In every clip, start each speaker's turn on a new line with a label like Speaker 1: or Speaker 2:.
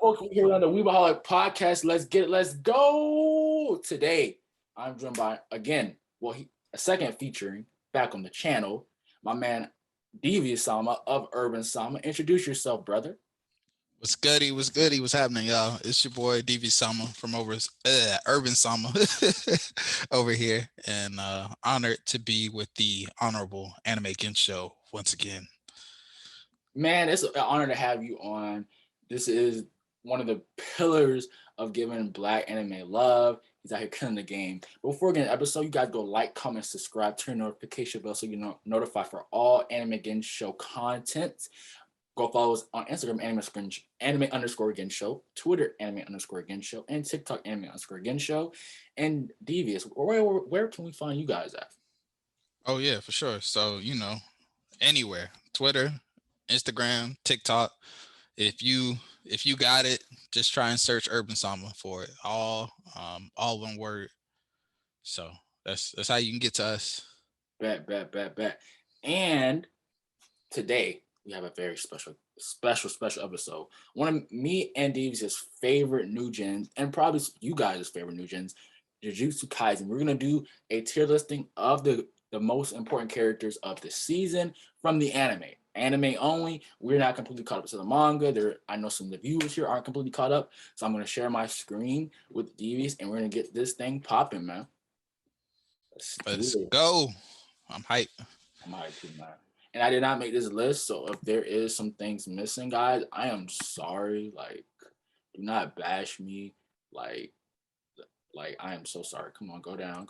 Speaker 1: Folks, we're here on the Weebaholic podcast. Let's get it. Let's go. Today, I'm joined by, again, a second featuring back on the channel, my man, Devious Sama of Urban Sama. Introduce yourself, brother.
Speaker 2: What's goody? What's goody? What's happening, y'all? It's your boy DV Sama from Urban Sama over here, and honored to be with the Honorable Anime Gen Show once again.
Speaker 1: Man, it's an honor to have you on. This is one of the pillars of giving Black anime love. He's out here killing the game. Before we get an episode, you guys go like, comment, subscribe, turn notification bell so you're notified for all Anime Gen Show content. Go follow us on Instagram, anime_Gen Show, Twitter, anime_Gen Show, and TikTok, anime_Gen Show. And Devious, where can we find you guys at?
Speaker 2: Oh yeah, for sure. So anywhere, Twitter, Instagram, TikTok. If you got it, just try and search Urban Sama for it. All one word. So that's how you can get to us. Bet.
Speaker 1: And today we have a very special episode. One of me and Dave's favorite new gens, and probably you guys' favorite new gens, Jujutsu Kaisen. We're gonna do a tier listing of the most important characters of the season from the anime only. We're not completely caught up to the manga. I know some of the viewers here aren't completely caught up, so I'm going to share my screen with Devious, and we're going to get this thing popping, man.
Speaker 2: Let's go. I'm hyped.
Speaker 1: I'm hyped too, man. And I did not make this list, so if there is some things missing, guys, I am sorry. Like, do not bash me. Like I am so sorry. Come on, go down.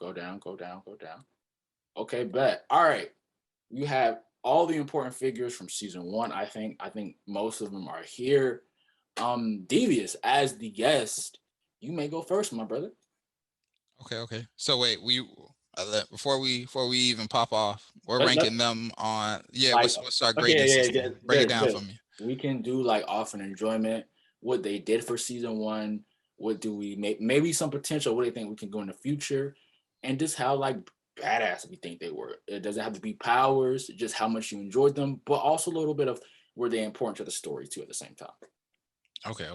Speaker 1: Okay, bet. All right, you have all the important figures from season 1. I think most of them are here. Devious, as the guest, you may go first, my brother.
Speaker 2: Okay. So wait, before we even pop off, we're ranking them on. Yeah, like, what's our grading system? Break it down for me.
Speaker 1: We can do like off an enjoyment, what they did for season 1. What do we maybe some potential? What do you think we can go in the future, and just how like badass we think they were. It doesn't have to be powers, just how much you enjoyed them, but also a little bit of were they important to the story too at the same time.
Speaker 2: Okay.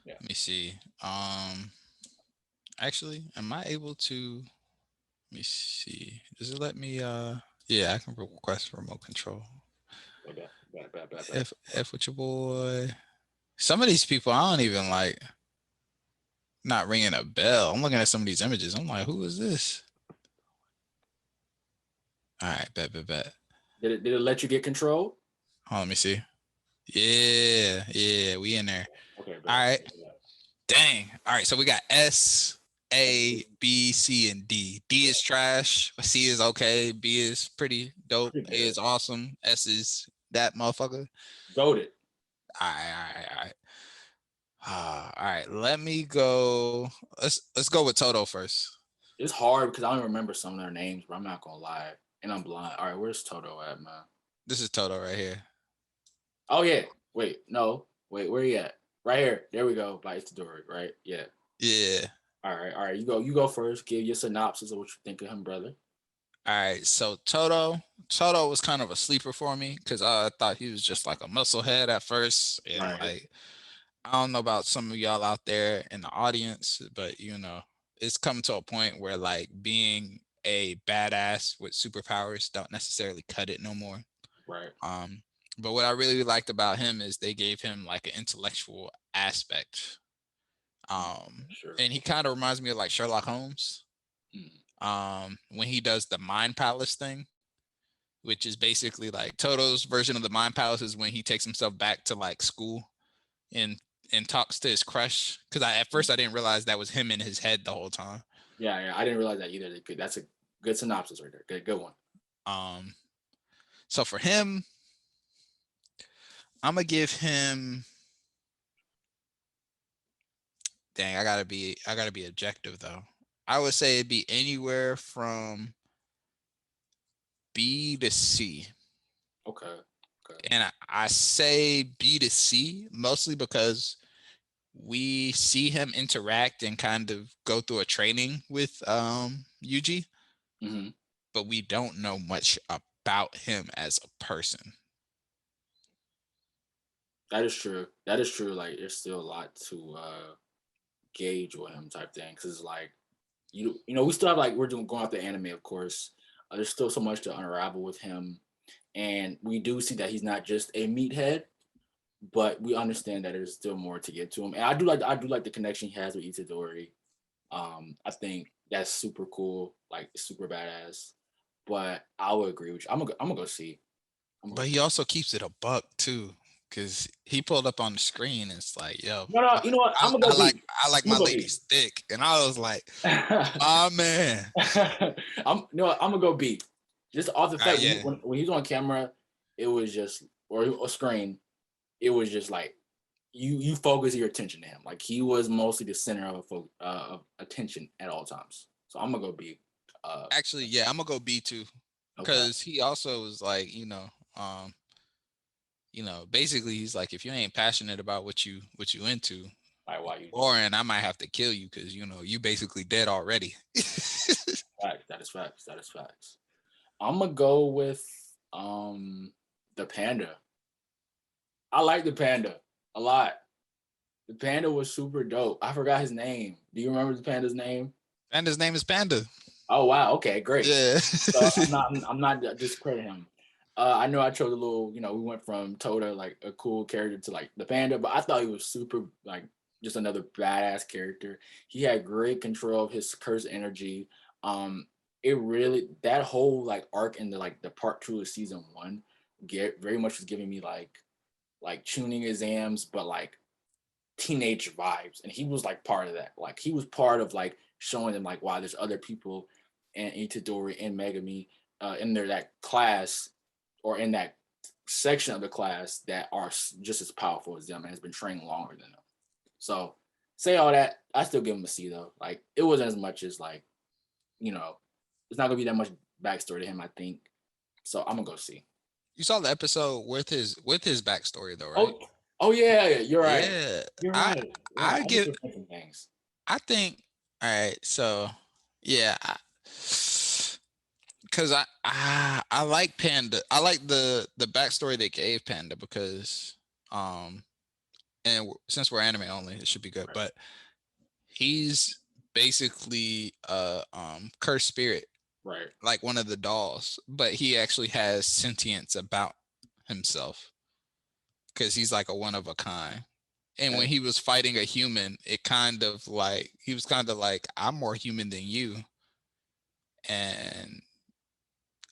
Speaker 2: Yeah. Let me see. Actually, am I able to? Let me see. Does it let me? Yeah, I can request remote control.
Speaker 1: Okay.
Speaker 2: F with your boy. Some of these people I don't even like. Not ringing a bell. I'm looking at some of these images. I'm like, who is this? All right, bet.
Speaker 1: Did it let you get control?
Speaker 2: Oh, let me see. Yeah, we in there.
Speaker 1: Okay.
Speaker 2: All right. Dang. All right, so we got S, A, B, C, and D. D is trash. C is okay. B is pretty dope. A is awesome. S is that motherfucker.
Speaker 1: Goated.
Speaker 2: All right. All right. Let me go. Let's go with Toto first.
Speaker 1: It's hard because I don't remember some of their names, but I'm not gonna lie. And I'm blind. All right, where's Toto at, man?
Speaker 2: This is Toto right here.
Speaker 1: Oh yeah. Wait, where you at? Right here. There we go. By Itadori, right? Yeah. All right. You go first. Give your synopsis of what you think of him, brother.
Speaker 2: All right. So Toto was kind of a sleeper for me because I thought he was just like a musclehead at first, and like I don't know about some of y'all out there in the audience, but it's come to a point where like being a badass with superpowers don't necessarily cut it no more.
Speaker 1: Right.
Speaker 2: But what I really liked about him is they gave him like an intellectual aspect. And he kind of reminds me of like Sherlock Holmes. When he does the Mind Palace thing, which is basically like Toto's version of the Mind Palace is when he takes himself back to like school and talks to his crush. Because at first I didn't realize that was him in his head the whole time.
Speaker 1: Yeah, I didn't realize that either. That's a good synopsis right there. Good one.
Speaker 2: So for him, I'm gonna give him. Dang, I gotta be objective though. I would say it'd be anywhere from B to C.
Speaker 1: Okay.
Speaker 2: And I say B to C mostly because we see him interact and kind of go through a training with Yuji, but we don't know much about him as a person.
Speaker 1: That is true. That is true. Like, there's still a lot to gauge with him, type thing. Because it's like we still have like we're doing going off the anime, of course. There's still so much to unravel with him, and we do see that he's not just a meathead, but we understand that there's still more to get to him. And I do like the connection he has with Itadori. I think that's super cool, like super badass. But I would agree with you. I'm gonna go see.
Speaker 2: But he also keeps it a buck too, because he pulled up on the screen and it's like, yo,
Speaker 1: No, no, you know what?
Speaker 2: I,
Speaker 1: I'm gonna
Speaker 2: I
Speaker 1: go
Speaker 2: like
Speaker 1: B.
Speaker 2: I like
Speaker 1: I'm
Speaker 2: my
Speaker 1: gonna go B.
Speaker 2: ladies thick, and I was like, oh man.
Speaker 1: I'm no, I'm gonna go B. Just off the fact
Speaker 2: Yeah.
Speaker 1: when he's on camera, it was just or a screen, it was just like you focus your attention to him. Like he was mostly the center of attention at all times. So I'm gonna go B.
Speaker 2: Actually, yeah, I'm gonna go B too,
Speaker 1: Okay.
Speaker 2: because he also was like, basically he's like, if you ain't passionate about what you into,
Speaker 1: Like why you doing
Speaker 2: boring, I might have to kill you because you basically dead already.
Speaker 1: facts. That is facts. That is facts. I'm gonna go with the panda. I like the panda a lot. The panda was super dope. I forgot his name. Do you remember the panda's name?
Speaker 2: And his name is Panda.
Speaker 1: Oh wow, okay, great.
Speaker 2: Yeah.
Speaker 1: So I'm not discrediting him. I know I chose a little, we went from Toda, like a cool character, to like the panda, but I thought he was super like just another badass character. He had great control of his curse energy. It really that whole like arc in the part 2 of season 1 get very much was giving me like tuning exams, but like teenage vibes, and he was like part of that. Like he was part of like showing them like wow, there's other people and Itadori and Megami in that class or in that section of the class that are just as powerful as them and has been trained longer than them. So say all that, I still give him a C though. Like it wasn't as much as like it's not gonna be that much backstory to him, I think. So I'm gonna go C.
Speaker 2: You saw the episode with his backstory though, right?
Speaker 1: Oh yeah, you're right.
Speaker 2: Yeah.
Speaker 1: You're
Speaker 2: I
Speaker 1: right. Yeah,
Speaker 2: I
Speaker 1: I just
Speaker 2: give
Speaker 1: different things.
Speaker 2: I think all right, so yeah, because I like Panda. I like the backstory they gave Panda because and since we're anime only, it should be good.
Speaker 1: Right.
Speaker 2: But he's basically a cursed spirit,
Speaker 1: Right.
Speaker 2: like one of the dolls, but he actually has sentience about himself because he's like a one of a kind. And when he was fighting a human, it kind of like he was kind of like, I'm more human than you, and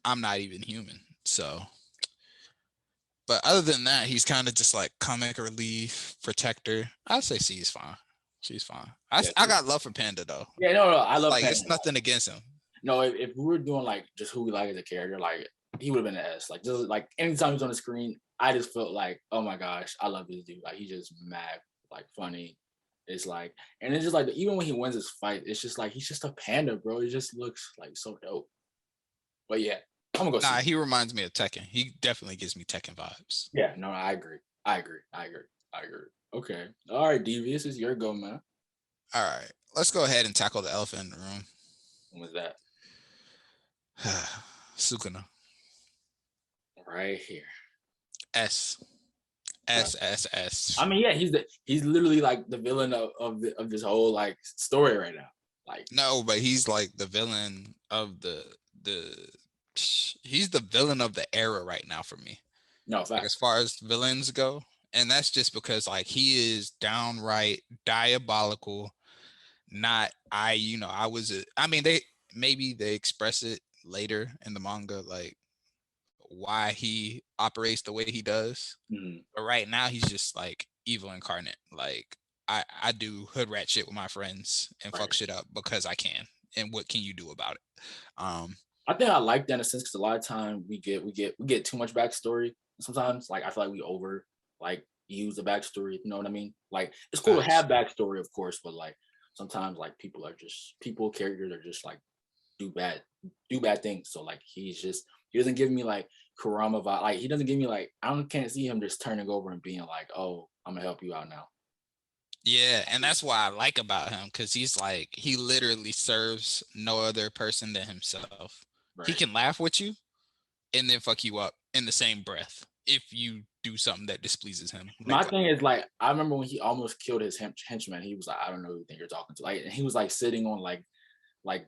Speaker 2: I'm not even human. So, but other than that, he's kind of just like comic relief, protector. I'd say C is fine. She's fine. I got love for Panda though.
Speaker 1: Yeah, no, I love
Speaker 2: Like
Speaker 1: Panda.
Speaker 2: it's nothing against him.
Speaker 1: No, if we were doing like just who we like as a character, like he would have been an S. Like just like anytime he's on the screen, I just felt like, oh my gosh, I love this dude. Like he's just mad, like funny. It's like, and it's just like even when he wins his fight, it's just like he's just a panda, bro. It just looks like so dope. But yeah, I'm gonna go.
Speaker 2: Nah,
Speaker 1: See.
Speaker 2: he reminds me of Tekken. He definitely gives me Tekken vibes.
Speaker 1: Yeah, no, I agree. I agree. I agree. I agree. Okay. All right, Devious, is your go, man.
Speaker 2: All right, let's go ahead and tackle the elephant in the room.
Speaker 1: What was that?
Speaker 2: Sukuna.
Speaker 1: Right here.
Speaker 2: S. S S S.
Speaker 1: I mean, yeah, he's literally like the villain of this whole like story right now. Like
Speaker 2: No, but he's like the villain of the he's the villain of the era right now for me.
Speaker 1: no
Speaker 2: Like
Speaker 1: fact.
Speaker 2: as far as villains go, and that's just because like he is downright diabolical. Not I was I mean they express it later in the manga like why he operates the way he does.
Speaker 1: Mm-hmm.
Speaker 2: But right now he's just like evil incarnate. Like I do hood rat shit with my friends and fuck shit up because I can. And what can you do about it?
Speaker 1: I think I like that in a sense because a lot of time we get too much backstory. Sometimes like I feel like we over like use the backstory. You know what I mean? Like it's cool to have backstory, of course, but like sometimes like people characters are just like do bad things. So like he doesn't give me like Kurama vibe. Like he doesn't give me like can't see him just turning over and being like, oh, I'm gonna help you out now.
Speaker 2: Yeah, and that's what I like about him because he's like he literally serves no other person than himself. Right. He can laugh with you and then fuck you up in the same breath. if you do something that displeases him.
Speaker 1: My thing is, like, I remember when he almost killed his henchman. He was like, "I don't know who you think you're talking to." Like, and he was like sitting on like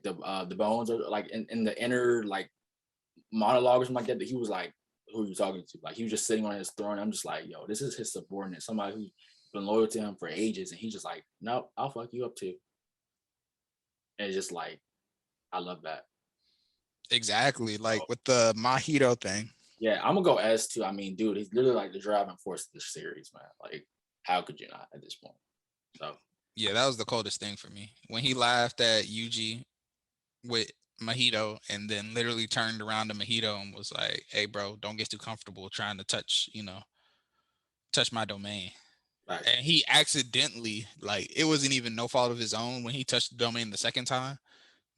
Speaker 1: the bones, or like in the inner like monologue or something like that. That he was like, "Who are you talking to?" Like, he was just sitting on his throne. I'm just like, "Yo, this is his subordinate, somebody who's been loyal to him for ages," and he's just like, "Nope, I'll fuck you up too." And it's just like, I love that.
Speaker 2: Exactly, like with the Mahito thing.
Speaker 1: Yeah, I'm gonna go S too. I mean, dude, he's literally like the driving force of this series, man. Like, how could you not at this point? So
Speaker 2: yeah, that was the coldest thing for me when he laughed at Yuji with Mahito and then literally turned around to Mahito and was like, "Hey, bro, don't get too comfortable trying to touch my domain."
Speaker 1: right.
Speaker 2: And he accidentally, like, it wasn't even no fault of his own when he touched the domain the second time.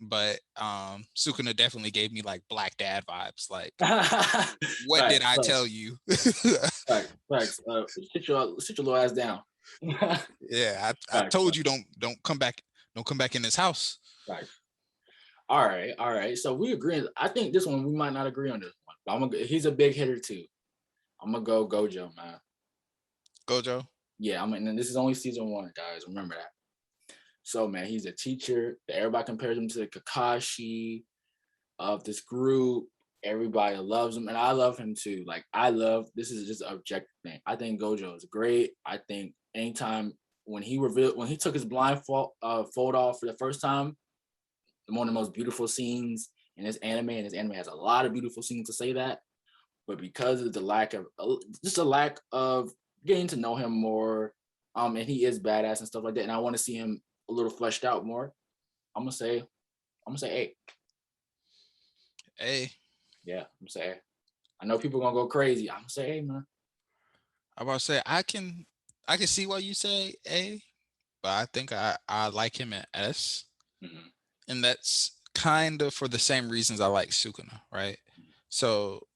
Speaker 2: But Sukuna definitely gave me like Black Dad vibes. Like, what
Speaker 1: Right,
Speaker 2: did I
Speaker 1: right.
Speaker 2: tell you?
Speaker 1: Right. Sit your little ass down.
Speaker 2: Yeah, I told you don't come back in this house.
Speaker 1: Right. All right. So we agree. I think this one we might not agree on this one. But he's a big hitter too. I'm gonna go Gojo, man.
Speaker 2: Gojo.
Speaker 1: Yeah, and this is only season 1, guys. Remember that. So, man, he's a teacher. Everybody compares him to the Kakashi of this group. Everybody loves him, and I love him too. Like, this is just an objective thing. I think Gojo is great. I think anytime when he took his blindfold fold off for the first time, one of the most beautiful scenes in this anime, and this anime has a lot of beautiful scenes to say that. But because of the lack of getting to know him more, and he is badass and stuff like that, and I want to see him a little fleshed out more. I'm gonna say A.
Speaker 2: A.
Speaker 1: Yeah, I'm gonna say A. I know people are gonna go crazy. I'm gonna say A, man.
Speaker 2: I'm about to say I can see why you say A, but I think I like him at S. Mm-hmm. And that's kind of for the same reasons I like Sukuna, right? So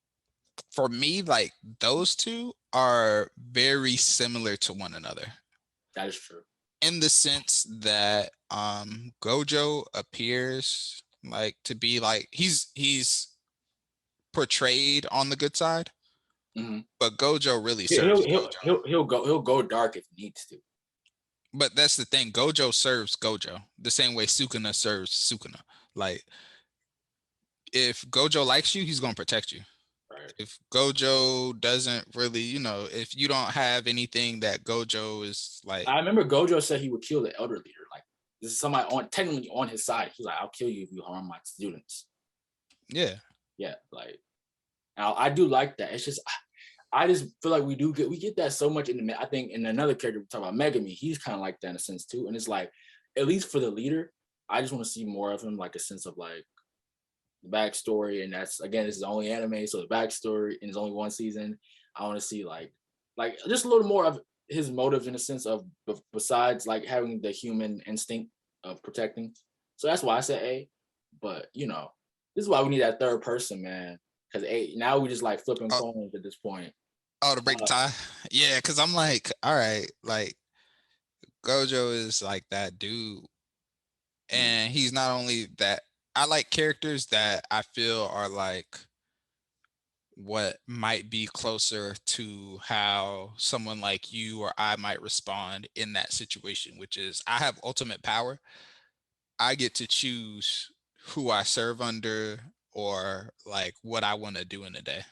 Speaker 2: for me, like, those two are very similar to one another.
Speaker 1: That is true.
Speaker 2: In the sense that Gojo appears like to be like he's portrayed on the good side, but Gojo really serves Gojo.
Speaker 1: He'll go dark if he needs to.
Speaker 2: But that's the thing. Gojo serves Gojo the same way Sukuna serves Sukuna. Like, if Gojo likes you, he's gonna protect you. Right. If Gojo doesn't really, if you don't have anything that Gojo is like,
Speaker 1: I remember Gojo said he would kill the elder leader. Like, this is somebody technically on his side. He's like, I'll kill you if you harm my students.
Speaker 2: Yeah.
Speaker 1: Yeah, like, now I do like that. It's just I just feel like we get that so much in the. I think in another character we talk about Megami, he's kind of like that in a sense too. And it's like, at least for the leader, I just want to see more of him, like a sense of like the backstory. And that's, again, this is only anime, so the backstory, and it's only one season. I want to see like just a little more of his motive in a sense of, besides like having the human instinct of protecting. So that's why I said A. But this is why we need that third person, man. Because now we just like flipping coins at this point.
Speaker 2: Oh, to break the tie? Yeah, because I'm like, all right, like, Gojo is like that dude. And he's not only that, I like characters that I feel are like what might be closer to how someone like you or I might respond in that situation, which is I have ultimate power. I get to choose who I serve under or like what I want to do in a day.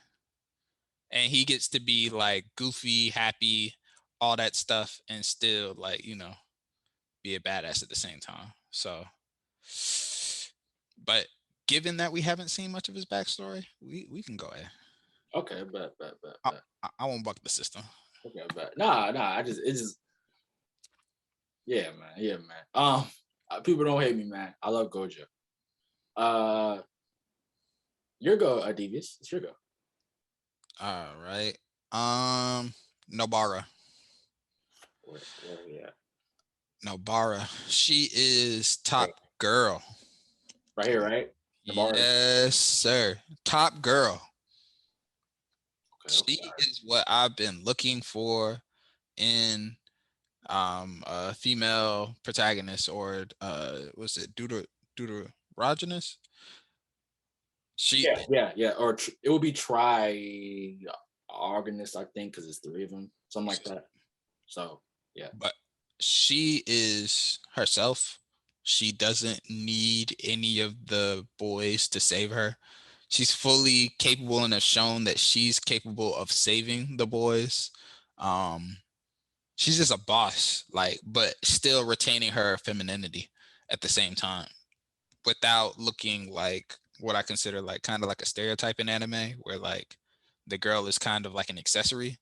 Speaker 2: And he gets to be like goofy, happy, all that stuff, and still like, be a badass at the same time. So, but given that we haven't seen much of his backstory, we can go ahead.
Speaker 1: Okay, bet.
Speaker 2: I won't buck the system.
Speaker 1: Okay, bet. Nah. Yeah, man. People don't hate me, man. I love Gojo. Your go, Devious. It's your go.
Speaker 2: All right. Nobara.
Speaker 1: Where we at?
Speaker 2: Nobara. She is top girl.
Speaker 1: Right here, right?
Speaker 2: Nobara. Yes, sir. Top girl. Okay, she is what I've been looking for in a female protagonist, or was it deuterogenous?
Speaker 1: Yeah. Or it would be August, I think, because it's 3 of them, something like that. So yeah.
Speaker 2: But she is herself. She doesn't need any of the boys to save her. She's fully capable and has shown that she's capable of saving the boys. She's just a boss, like, but still retaining her femininity at the same time without looking like what I consider like kind of like a stereotype in anime where like the girl is kind of like an accessory.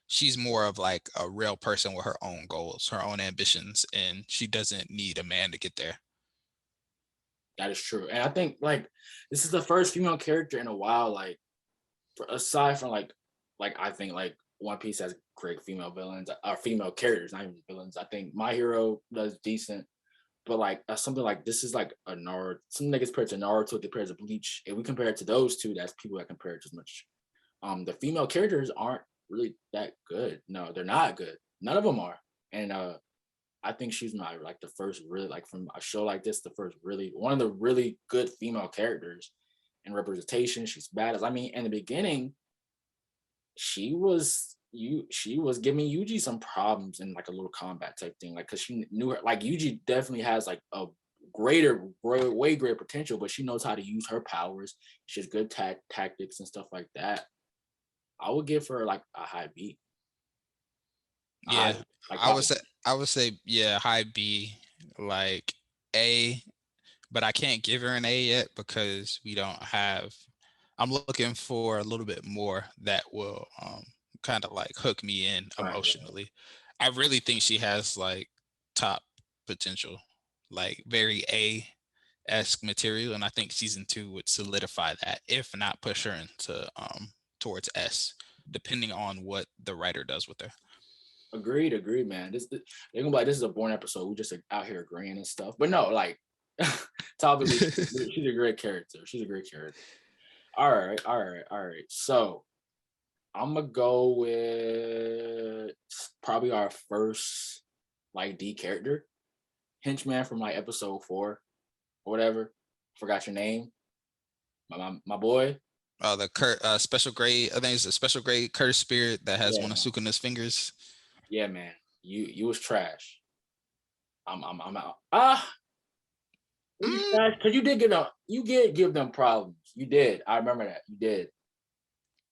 Speaker 2: She's more of like a real person with her own goals, her own ambitions, and she doesn't need a man to get there.
Speaker 1: That is true. And I think like this is the first female character in a while, like aside from like I think like One Piece has great female villains or female characters, not even villains. I think My Hero does decent. But like something like this is like a Naruto, something that gets compared to Naruto compared to Bleach. If we compare it to those two, that's people that compare it as much. The female characters aren't really that good. No, they're not good. None of them are. And I think she's my like the first really like from a show like this, the first really one of the really good female characters in representation. She's badass. I mean, in the beginning, she was giving Yuji some problems in like a little combat type thing, like because she knew her like Yuji definitely has like a way greater potential, but she knows how to use her powers. She has good tactics and stuff like that. I would give her like a high B.
Speaker 2: Yeah, I would say yeah, high B, like A, but I can't give her an A yet because we don't have. I'm looking for a little bit more that will kind of like hook me in emotionally. I really think she has like top potential, like very A-esque material, and I think season 2 would solidify that, if not push her into towards S, depending on what the writer does with her.
Speaker 1: Agreed, man. They're gonna be like, this is a boring episode. We just like, out here agreeing and stuff. But no, like topically, she's a great character. She's a great character. All right. So I'm gonna go with probably our first like D character, henchman from like episode 4 or whatever. Forgot your name. My boy.
Speaker 2: The special grade. I think it's a special grade Curtis Spirit that has one of Sukuna's fingers.
Speaker 1: Yeah, man. You was trash. I'm out. Because you did give them problems. You did. I remember that. You did.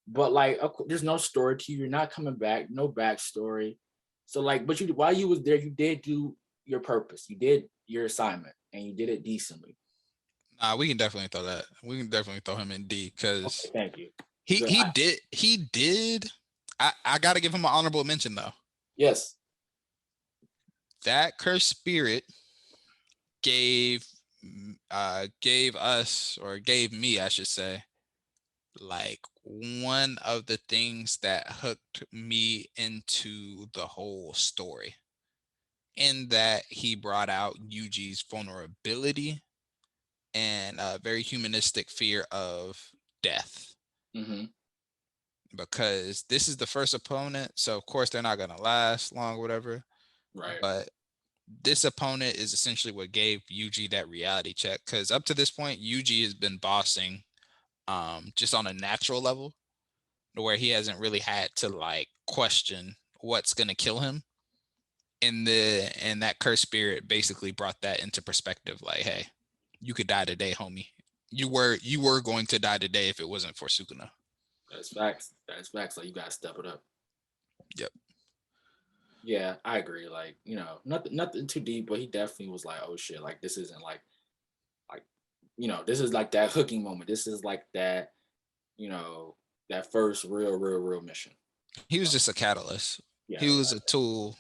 Speaker 1: But like, there's no story to you. You're not coming back. No backstory. So like, but while you was there, you did do your purpose. You did your assignment, and you did it decently.
Speaker 2: Nah, we can definitely throw that. We can definitely throw him in D because
Speaker 1: thank you.
Speaker 2: He did. I got to give him an honorable mention though.
Speaker 1: Yes.
Speaker 2: That cursed spirit gave us, or gave me, I should say, like one of the things that hooked me into the whole story, in that he brought out Yuji's vulnerability and a very humanistic fear of death.
Speaker 1: Mm-hmm.
Speaker 2: Because this is the first opponent, so of course they're not going to last long, whatever.
Speaker 1: Right.
Speaker 2: But this opponent is essentially what gave Yuji that reality check, because up to this point, Yuji has been bossing just on a natural level, where he hasn't really had to like question what's going to kill him. And that cursed spirit basically brought that into perspective, like, hey, you could die today, homie. You were going to die today if it wasn't for Sukuna.
Speaker 1: That's facts. Like, you gotta step it up.
Speaker 2: Yep.
Speaker 1: Yeah, I agree. Like, nothing too deep, but he definitely was like, oh shit, like this isn't like this is like that hooking moment. This is like that, that first real mission.
Speaker 2: He was just a catalyst. Yeah, he was a tool.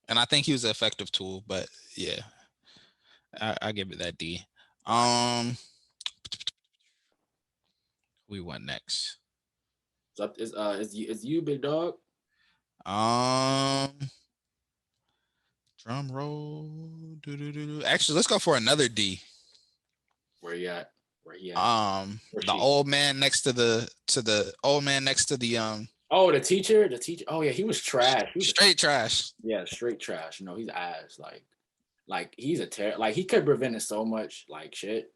Speaker 2: And I think he was an effective tool, but yeah. I give it that D. We went next.
Speaker 1: So is you big dog?
Speaker 2: Drum roll. Actually, let's go for another D.
Speaker 1: Where you at?
Speaker 2: The old man next to the old man next to the
Speaker 1: Oh, the teacher. Oh yeah, he was trash.
Speaker 2: Straight trash.
Speaker 1: Yeah, straight trash. He's ass. Like he's a terror. Like he could have prevented so much like shit.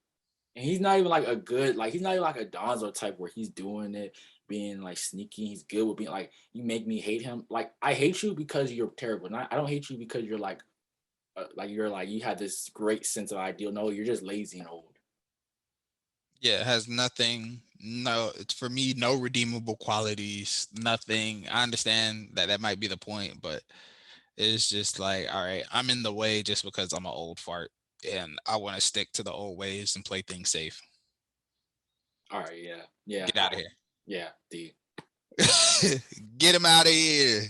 Speaker 1: And he's not even like a good, like he's not even like a Donzo type where he's doing it, being like sneaky. He's good with being like, you make me hate him. Like I hate you because you're terrible. Not I don't hate you because you're like you have this great sense of ideal. No, you're just lazy and old.
Speaker 2: Yeah, it has nothing. No, it's for me, no redeemable qualities, nothing. I understand that that might be the point, but it's just like, all right, I'm in the way just because I'm an old fart and I want to stick to the old ways and play things safe.
Speaker 1: All right, yeah,
Speaker 2: Get out of here.
Speaker 1: yeah, D.
Speaker 2: Get him out of here.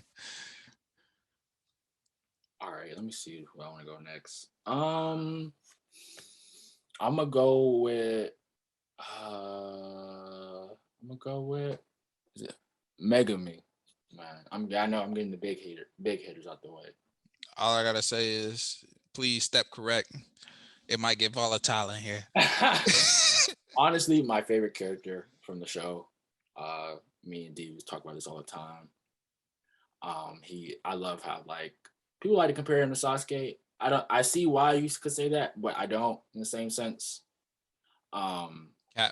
Speaker 1: All right, let me see who I want to go next. I'm gonna go with is it Megami? Man, I know I'm getting the big hitters out the way.
Speaker 2: All I gotta say is, please step correct. It might get volatile in here.
Speaker 1: Honestly, my favorite character from the show. Me and D was talk about this all the time. I love how like people like to compare him to Sasuke. I see why you could say that, but I don't in the same sense.
Speaker 2: Yeah.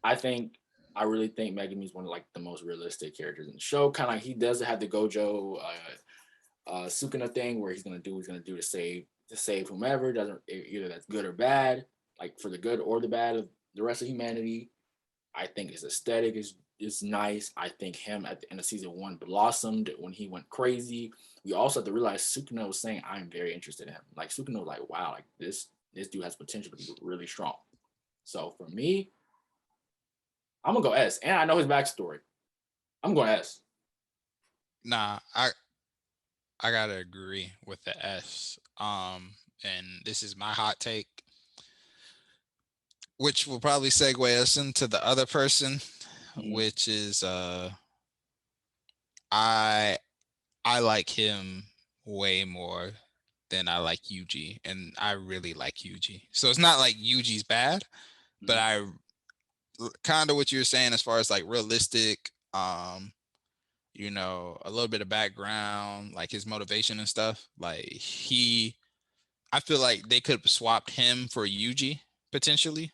Speaker 1: I really think Megami is one of like the most realistic characters in the show. Kind of like he does have the Gojo Sukuna thing where he's gonna do to save whomever, doesn't either that's good or bad, like for the good or the bad of the rest of humanity. I think his aesthetic is nice. I think him at the end of season 1 blossomed when he went crazy. We also have to realize Sukuna was saying, I'm very interested in him. Like Sukuna was like, wow, like this dude has potential to be really strong. So for me, I'm gonna go S. And I know his backstory. I'm going S.
Speaker 2: Nah, I gotta agree with the S. And this is my hot take, which will probably segue us into the other person, which is I like him way more than I like Yuji, and I really like Yuji. So it's not like Yuji's bad, but I kind of what you're saying as far as like realistic, you know, a little bit of background, like his motivation and stuff. Like I feel like they could have swapped him for Yuji potentially.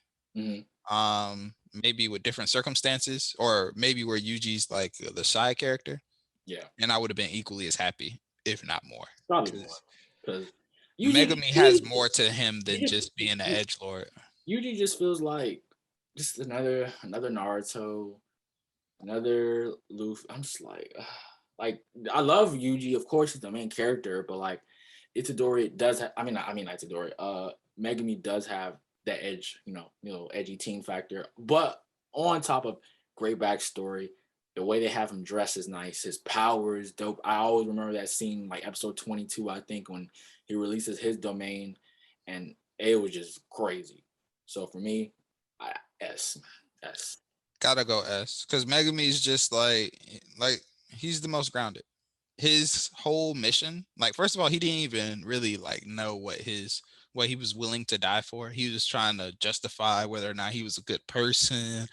Speaker 2: Maybe with different circumstances, or maybe where Yuji's like the side character.
Speaker 1: Yeah.
Speaker 2: And I would have been equally as happy, if not more.
Speaker 1: Probably more. Because
Speaker 2: Megami has more to him than just being an edgelord.
Speaker 1: Yuji just feels like just another Naruto, another Luffy. I'm just like I love Yuji. Of course, he's the main character, but like Itadori does. I mean, not Itadori. Megami does have that edge, edgy teen factor. But on top of great backstory, the way they have him dressed is nice. His power is dope. I always remember that scene, like episode 22, I think, when he releases his domain, and it was just crazy. So for me, S.
Speaker 2: Gotta go S, because Megami is just like he's the most grounded. His whole mission, like first of all, he didn't even really like know what he was willing to die for. He was trying to justify whether or not he was a good person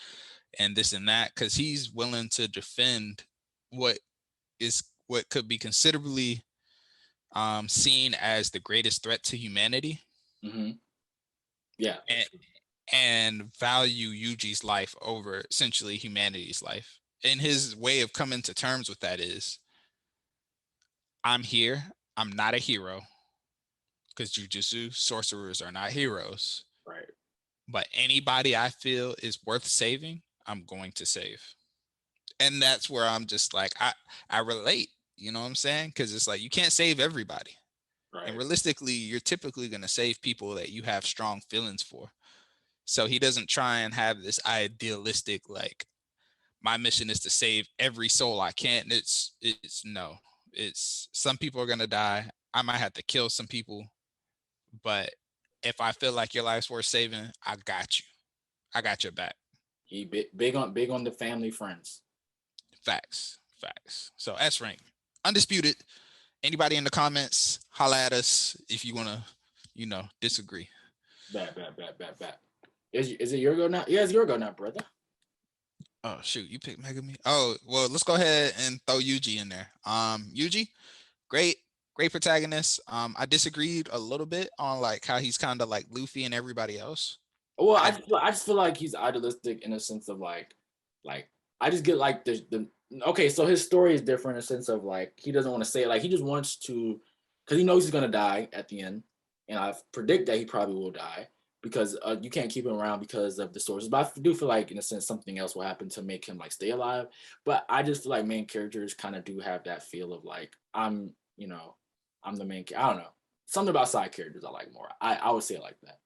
Speaker 2: and this and that, because he's willing to defend what could be considerably seen as the greatest threat to humanity.
Speaker 1: Yeah.
Speaker 2: And value Yuji's life over essentially humanity's life. And his way of coming to terms with that is, I'm here. I'm not a hero, because Jujutsu sorcerers are not heroes.
Speaker 1: Right.
Speaker 2: But anybody I feel is worth saving, I'm going to save. And that's where I'm just like, I relate, you know what I'm saying? Because it's like, you can't save everybody. Right. And realistically, you're typically going to save people that you have strong feelings for. So he doesn't try and have this idealistic, like, my mission is to save every soul I can. It's no. It's some people are gonna die. I might have to kill some people, but if I feel like your life's worth saving, I got you. I got your back.
Speaker 1: He big on the family friends.
Speaker 2: Facts. So S rank, undisputed. Anybody in the comments, holla at us if you wanna, disagree.
Speaker 1: Bad. Is it your go now? Yeah, it's your go now, brother.
Speaker 2: Oh shoot, you picked Megami. Oh well, let's go ahead and throw Yuji in there. Yuji, great protagonist. I disagreed a little bit on like how he's kind of like Luffy and everybody else.
Speaker 1: Well, I just feel like he's idealistic in a sense of like I just get like the okay, so his story is different in a sense of like he doesn't want to say it, like he just wants to, because he knows he's gonna die at the end, and I predict that he probably will die because you can't keep him around because of the sources. But I do feel like in a sense something else will happen to make him like stay alive. But I just feel like main characters kind of do have that feel of like I'm the main. I don't know, something about side characters I like more. I would say it like that.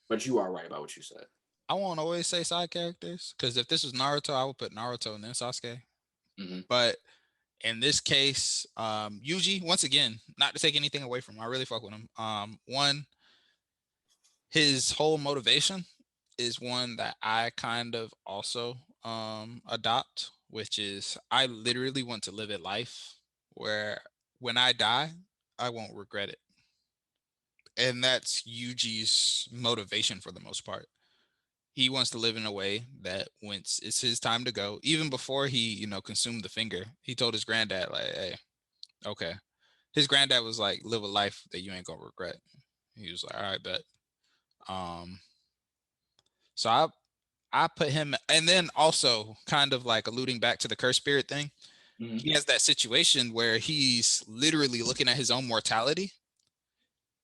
Speaker 1: But you are right about what you said.
Speaker 2: I won't always say side characters because if this was Naruto, I would put Naruto and then Sasuke.
Speaker 1: Mm-hmm.
Speaker 2: But in this case, Yuji, once again, not to take anything away from him, I really fuck with him. One, his whole motivation is one that I kind of also adopt, which is I literally want to live a life where when I die, I won't regret it. And that's Yuji's motivation for the most part. He wants to live in a way that when it's his time to go, even before he, consumed the finger, he told his granddad, like, hey, okay. His granddad was like, live a life that you ain't gonna regret. He was like, all right, bet. So I put him, and then also kind of like alluding back to the curse spirit thing. Mm-hmm. He has that situation where he's literally looking at his own mortality.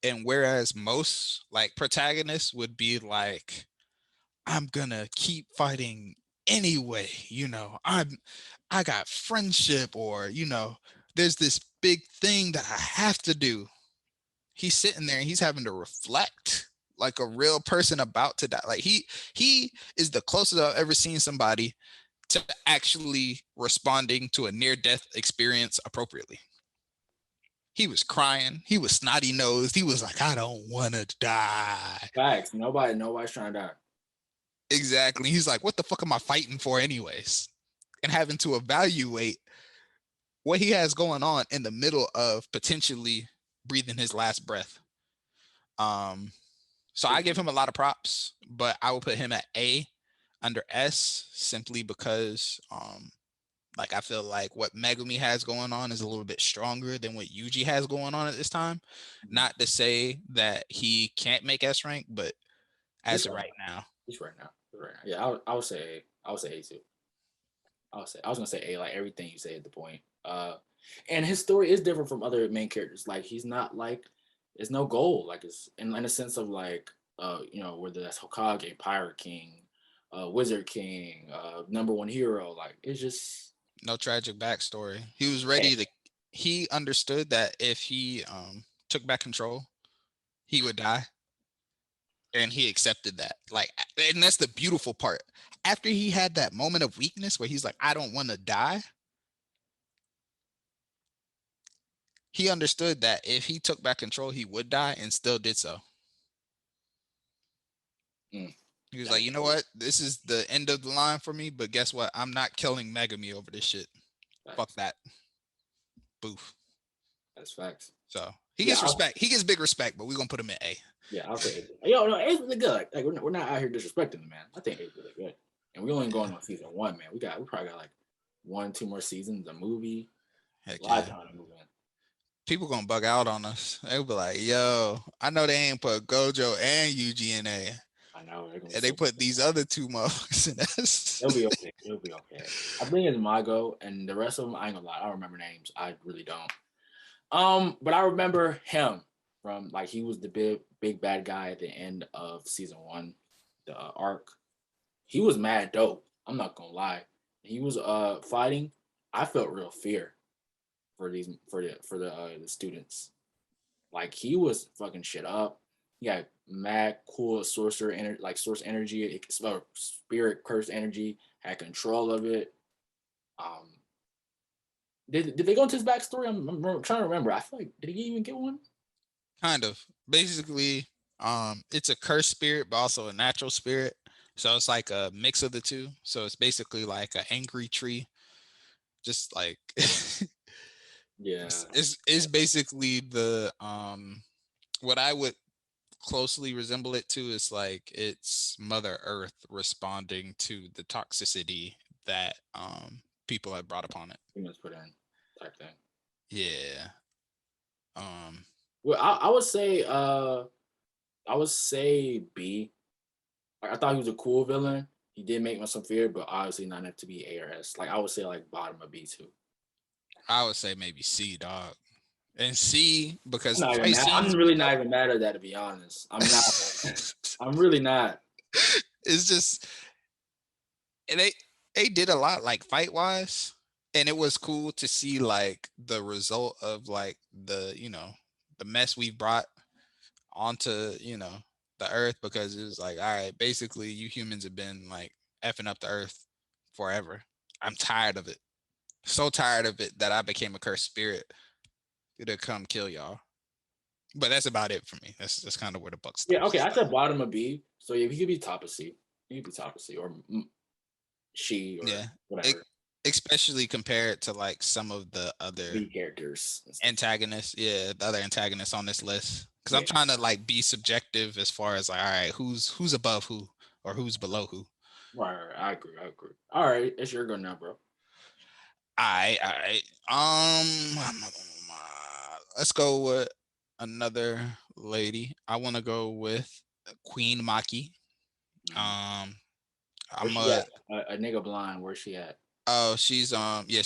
Speaker 2: And whereas most like protagonists would be like, I'm gonna keep fighting anyway, I got friendship, or there's this big thing that I have to do. He's sitting there and he's having to reflect like a real person about to die. Like he is the closest I've ever seen somebody to actually responding to a near-death experience appropriately. He was crying. He was snotty-nosed. He was like, I don't want to die.
Speaker 1: Facts. Nobody's trying to die.
Speaker 2: Exactly. He's like, what the fuck am I fighting for anyways? And having to evaluate what he has going on in the middle of potentially breathing his last breath. So I give him a lot of props, but I will put him at A under S simply because like I feel like what Megumi has going on is a little bit stronger than what Yuji has going on at this time. Mm-hmm. Not to say that he can't make S rank, but as of right now.
Speaker 1: Just right now. Yeah, I would say A too. I was gonna say A, like everything you say at the point. And his story is different from other main characters. Like he's not like there's no goal. Like it's in a sense of like whether that's Hokage, Pirate King, Wizard King, number one hero. Like it's just
Speaker 2: no tragic backstory. He was ready to. He understood that if he took back control, he would die. And he accepted that. Like, and that's the beautiful part. After he had that moment of weakness where he's like, I don't want to die, he understood that if he took back control, he would die, and still did so. He was like, you know what? This is the end of the line for me, but guess what? I'm not killing Megumi over this shit. Fuck that. Boof.
Speaker 1: That's facts.
Speaker 2: So he gets respect. He gets big respect, but we're gonna put him in A.
Speaker 1: Yeah, I'll say A. Yo, no, A's really good. Like we're not out here disrespecting the man. I think A's really good. And we only going on season 1, man. We probably got like 1-2 more seasons, a movie.
Speaker 2: Heck yeah. People gonna bug out on us. They'll be like, yo, I know they ain't put Gojo and Yuji in A.
Speaker 1: I know.
Speaker 2: And they put these other two motherfuckers in this.
Speaker 1: It'll be okay. It'll be okay. I think it's Mago, and the rest of them, I ain't gonna lie, I don't remember names. I really don't. But I remember him from like he was the big bad guy at the end of season 1, the arc. He was mad dope. I'm not gonna lie. He was fighting. I felt real fear for the students. Like he was fucking shit up. He got mad cool sorcerer energy, like source energy, spirit curse energy, had control of it. Did they go into his backstory? I'm trying to remember. I feel like did he even get one?
Speaker 2: Kind of. Basically, it's a cursed spirit, but also a natural spirit. So it's like a mix of the two. So it's basically like an angry tree. Just like
Speaker 1: yeah.
Speaker 2: It's basically the what I would closely resemble it to is like it's Mother Earth responding to the toxicity that people have brought upon it.
Speaker 1: Humans put in type thing.
Speaker 2: Yeah.
Speaker 1: Well, I would say B. I thought he was a cool villain. He did make me some fear, but obviously not enough to be A or S. Like I would say, like bottom of B too.
Speaker 2: I would say maybe C, dog. And C because
Speaker 1: I'm
Speaker 2: the
Speaker 1: not even
Speaker 2: fight
Speaker 1: mad. I'm
Speaker 2: scenes
Speaker 1: really
Speaker 2: be
Speaker 1: not
Speaker 2: dope.
Speaker 1: even mad at that, to be honest. I'm not. I'm really not.
Speaker 2: It's just and they did a lot like fight wise, and it was cool to see like the result of like the the mess we've brought onto the earth, because it was like, all right, basically you humans have been like effing up the earth forever. I'm tired of it, so tired of it that I became a cursed spirit to come kill y'all. But that's about it for me. That's kind of where the buck
Speaker 1: Yeah.
Speaker 2: stops.
Speaker 1: Okay. I said bottom of B. So yeah, he could be top of C. He could be top of C or she or
Speaker 2: Yeah,
Speaker 1: whatever.
Speaker 2: especially compared to like some of the other
Speaker 1: B characters.
Speaker 2: antagonists. Yeah, the other antagonists on this list. Because I'm
Speaker 1: Yeah.
Speaker 2: trying to like be subjective as far as like, all right, who's above who or who's below who.
Speaker 1: Right. I agree. I agree. All right. It's your go now, bro.
Speaker 2: I let's go with another lady. I want to go with Queen Maki. Um,
Speaker 1: Where's
Speaker 2: I'm
Speaker 1: she at? A nigga blind. Where's she at?
Speaker 2: oh, she's yeah,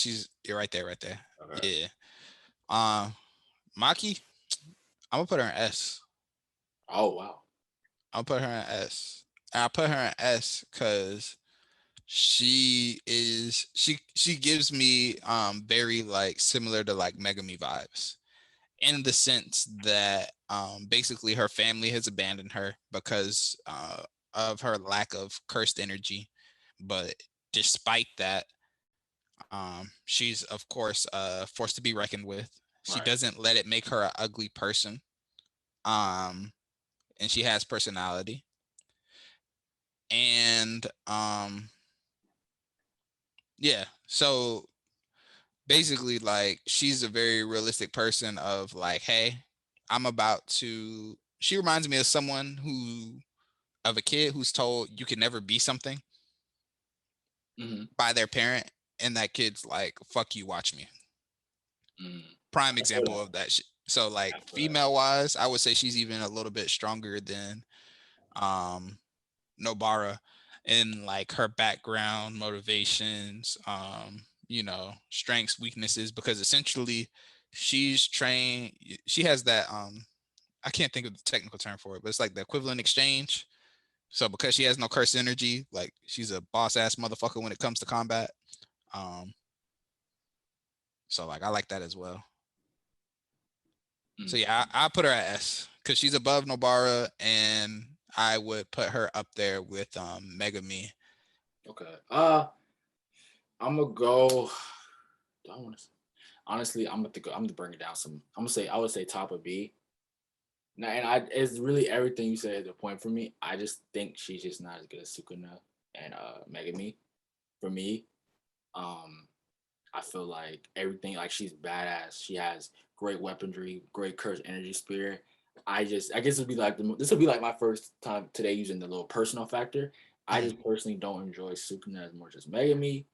Speaker 2: you're right there, right there.
Speaker 1: Okay.
Speaker 2: Yeah. Um, Maki, I'm gonna put her in S.
Speaker 1: Oh wow.
Speaker 2: I'll put her in S. And I put her in S because she gives me very like similar to like Megami vibes, in the sense that basically her family has abandoned her because of her lack of cursed energy. But despite that, she's of course forced to be reckoned with. She
Speaker 1: Right.
Speaker 2: doesn't let it make her an ugly person. Um, and she has personality. And yeah, so basically like she's a very realistic person of like, hey, I'm about to she reminds me of someone who of a kid who's told you can never be something by their parent, and that kid's like, fuck you, watch me. Prime example of that shit. So like female wise, I would say she's even a little bit stronger than Nobara in like her background, motivations, strengths, weaknesses, because essentially she's trained, she has that I can't think of the technical term for it, but it's like the equivalent exchange. So because she has no curse energy, like she's a boss ass motherfucker when it comes to combat. Um so like I like that as well. So yeah, I put her at S because she's above Nobara, and I would put her up there with Megami.
Speaker 1: Okay. I'm gonna go. Do I want to? Honestly, I'm gonna go. I'm gonna bring it down some. I'm gonna say I would say top of B. Now, and it's really everything you said at the point for me. I just think she's just not as good as Sukuna and Megami. For me, um, I feel like everything like she's badass. She has great weaponry, great curse energy spirit. I guess it'd be like this would be like my first time today using the little personal factor. I just personally don't enjoy Sukuna as much as Megami.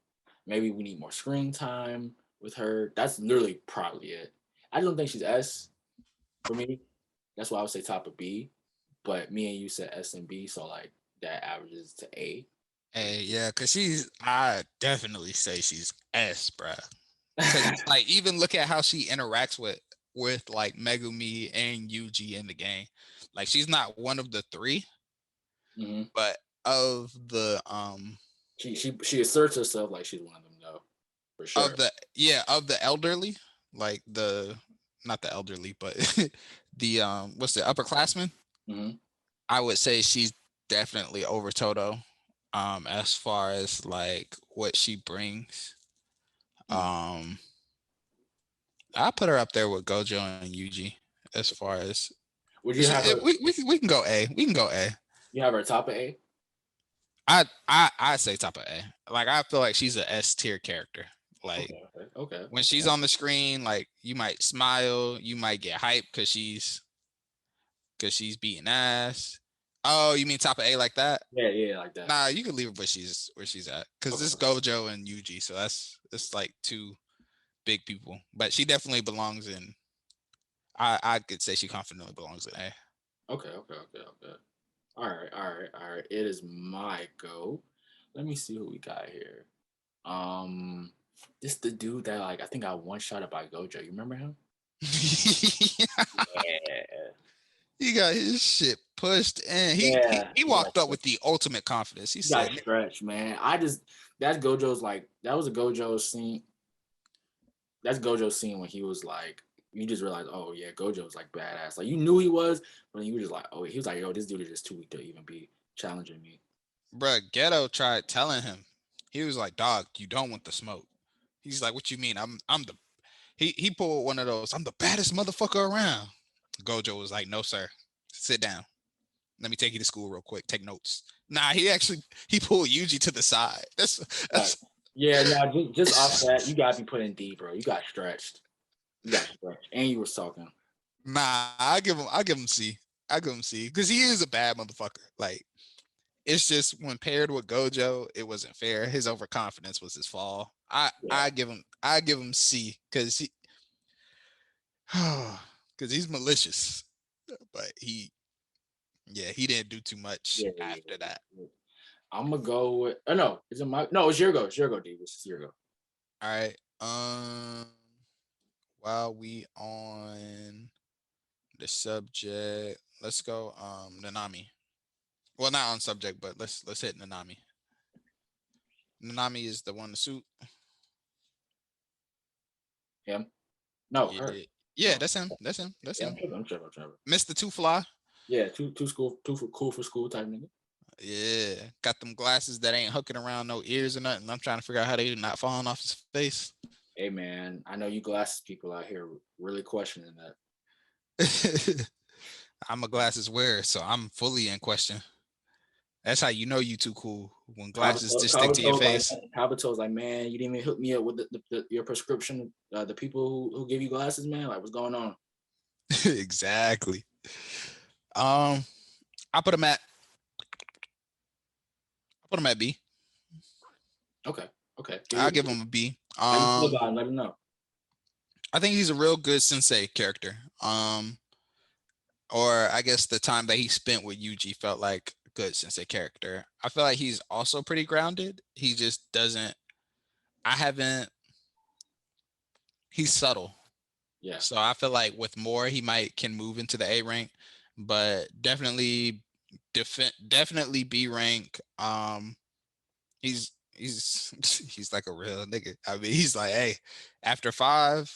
Speaker 1: Maybe we need more screen time with her. That's literally probably it. I don't think she's S for me. That's why I would say top of B. But me and you said S and B, so like that averages to A.
Speaker 2: Hey, yeah, cause I definitely say she's S, bruh. Cause it's like, even look at how she interacts with like Megumi and Yuji in the game. Like she's not one of the three, but of the
Speaker 1: she asserts herself like she's one of them though, for sure.
Speaker 2: of the elderly, like the not the elderly, but the what's the upperclassmen? I would say she's definitely over Toto as far as like what she brings. I put her up there with Gojo and Yuji as far as
Speaker 1: Would you have her?
Speaker 2: we can go A. We can go A.
Speaker 1: You have her top of A?
Speaker 2: I say top of A. Like I feel like she's a S tier character. Like
Speaker 1: Okay.
Speaker 2: when she's on the screen, like you might smile, you might get hyped because she's beating ass. Oh, you mean top of A like that?
Speaker 1: Yeah, like that.
Speaker 2: Nah, you can leave her where she's at. Cause this Gojo and Yuji, so it's like two big people. But she definitely belongs in. I could say she confidently belongs in A.
Speaker 1: Okay. All right. It is my go. Let me see who we got here. This the dude that like I think I one shot by Gojo. You remember him? Yeah.
Speaker 2: He got his shit pushed and he walked up with the ultimate confidence. He said,
Speaker 1: got stretched, man. That's Gojo's like that was a Gojo scene. That's Gojo's scene when he was like, you just realize, oh yeah, Gojo's like badass. Like you knew he was, but you were just like, oh, he was like, yo, this dude is just too weak to even be challenging me.
Speaker 2: Bruh, Ghetto tried telling him. He was like, dog, you don't want the smoke. He's like, what you mean? I'm the he pulled one of those, I'm the baddest motherfucker around. Gojo was like, no, sir. Sit down. Let me take you to school real quick. Take notes. Nah, he pulled Yuji to the side. That's
Speaker 1: yeah, no, just off that, you gotta be put in D, bro. You got stretched. And you were talking.
Speaker 2: Nah, I give him C. I give him C. Because he is a bad motherfucker. Like, it's just when paired with Gojo, it wasn't fair. His overconfidence was his fall. I give him C because he's malicious. But he didn't do too much after that.
Speaker 1: I'm gonna go with no, it's your go. It's your go, Davis. It's your go.
Speaker 2: All right. While we on the subject, let's go Nanami. Well, not on subject, but let's hit Nanami. Nanami is the one in the suit.
Speaker 1: Him? No,
Speaker 2: yeah.
Speaker 1: her.
Speaker 2: Yeah,
Speaker 1: no.
Speaker 2: that's him. That's him.
Speaker 1: I'm sure.
Speaker 2: Mr. Two Fly.
Speaker 1: Yeah, two for cool for school type nigga.
Speaker 2: Yeah, got them glasses that ain't hooking around no ears or nothing. I'm trying to figure out how they not falling off his face.
Speaker 1: Hey man, I know you glasses people out here really questioning that.
Speaker 2: I'm a glasses wearer, so I'm fully in question. That's how you know you too cool when glasses just stick to your face.
Speaker 1: Kabato's like, man, you didn't even hook me up with your prescription. The people who give you glasses, man, like, what's going on?
Speaker 2: Exactly. I put him at B.
Speaker 1: Okay.
Speaker 2: I'll give him a B.
Speaker 1: Let him know.
Speaker 2: I think he's a real good sensei character. Or I guess the time that he spent with Yuji felt like a good sensei character. I feel like he's also pretty grounded. He just doesn't. He's subtle.
Speaker 1: Yeah.
Speaker 2: So I feel like with more, he can move into the A rank, but definitely B rank. He's like a real nigga. I mean, he's like, hey, after 5,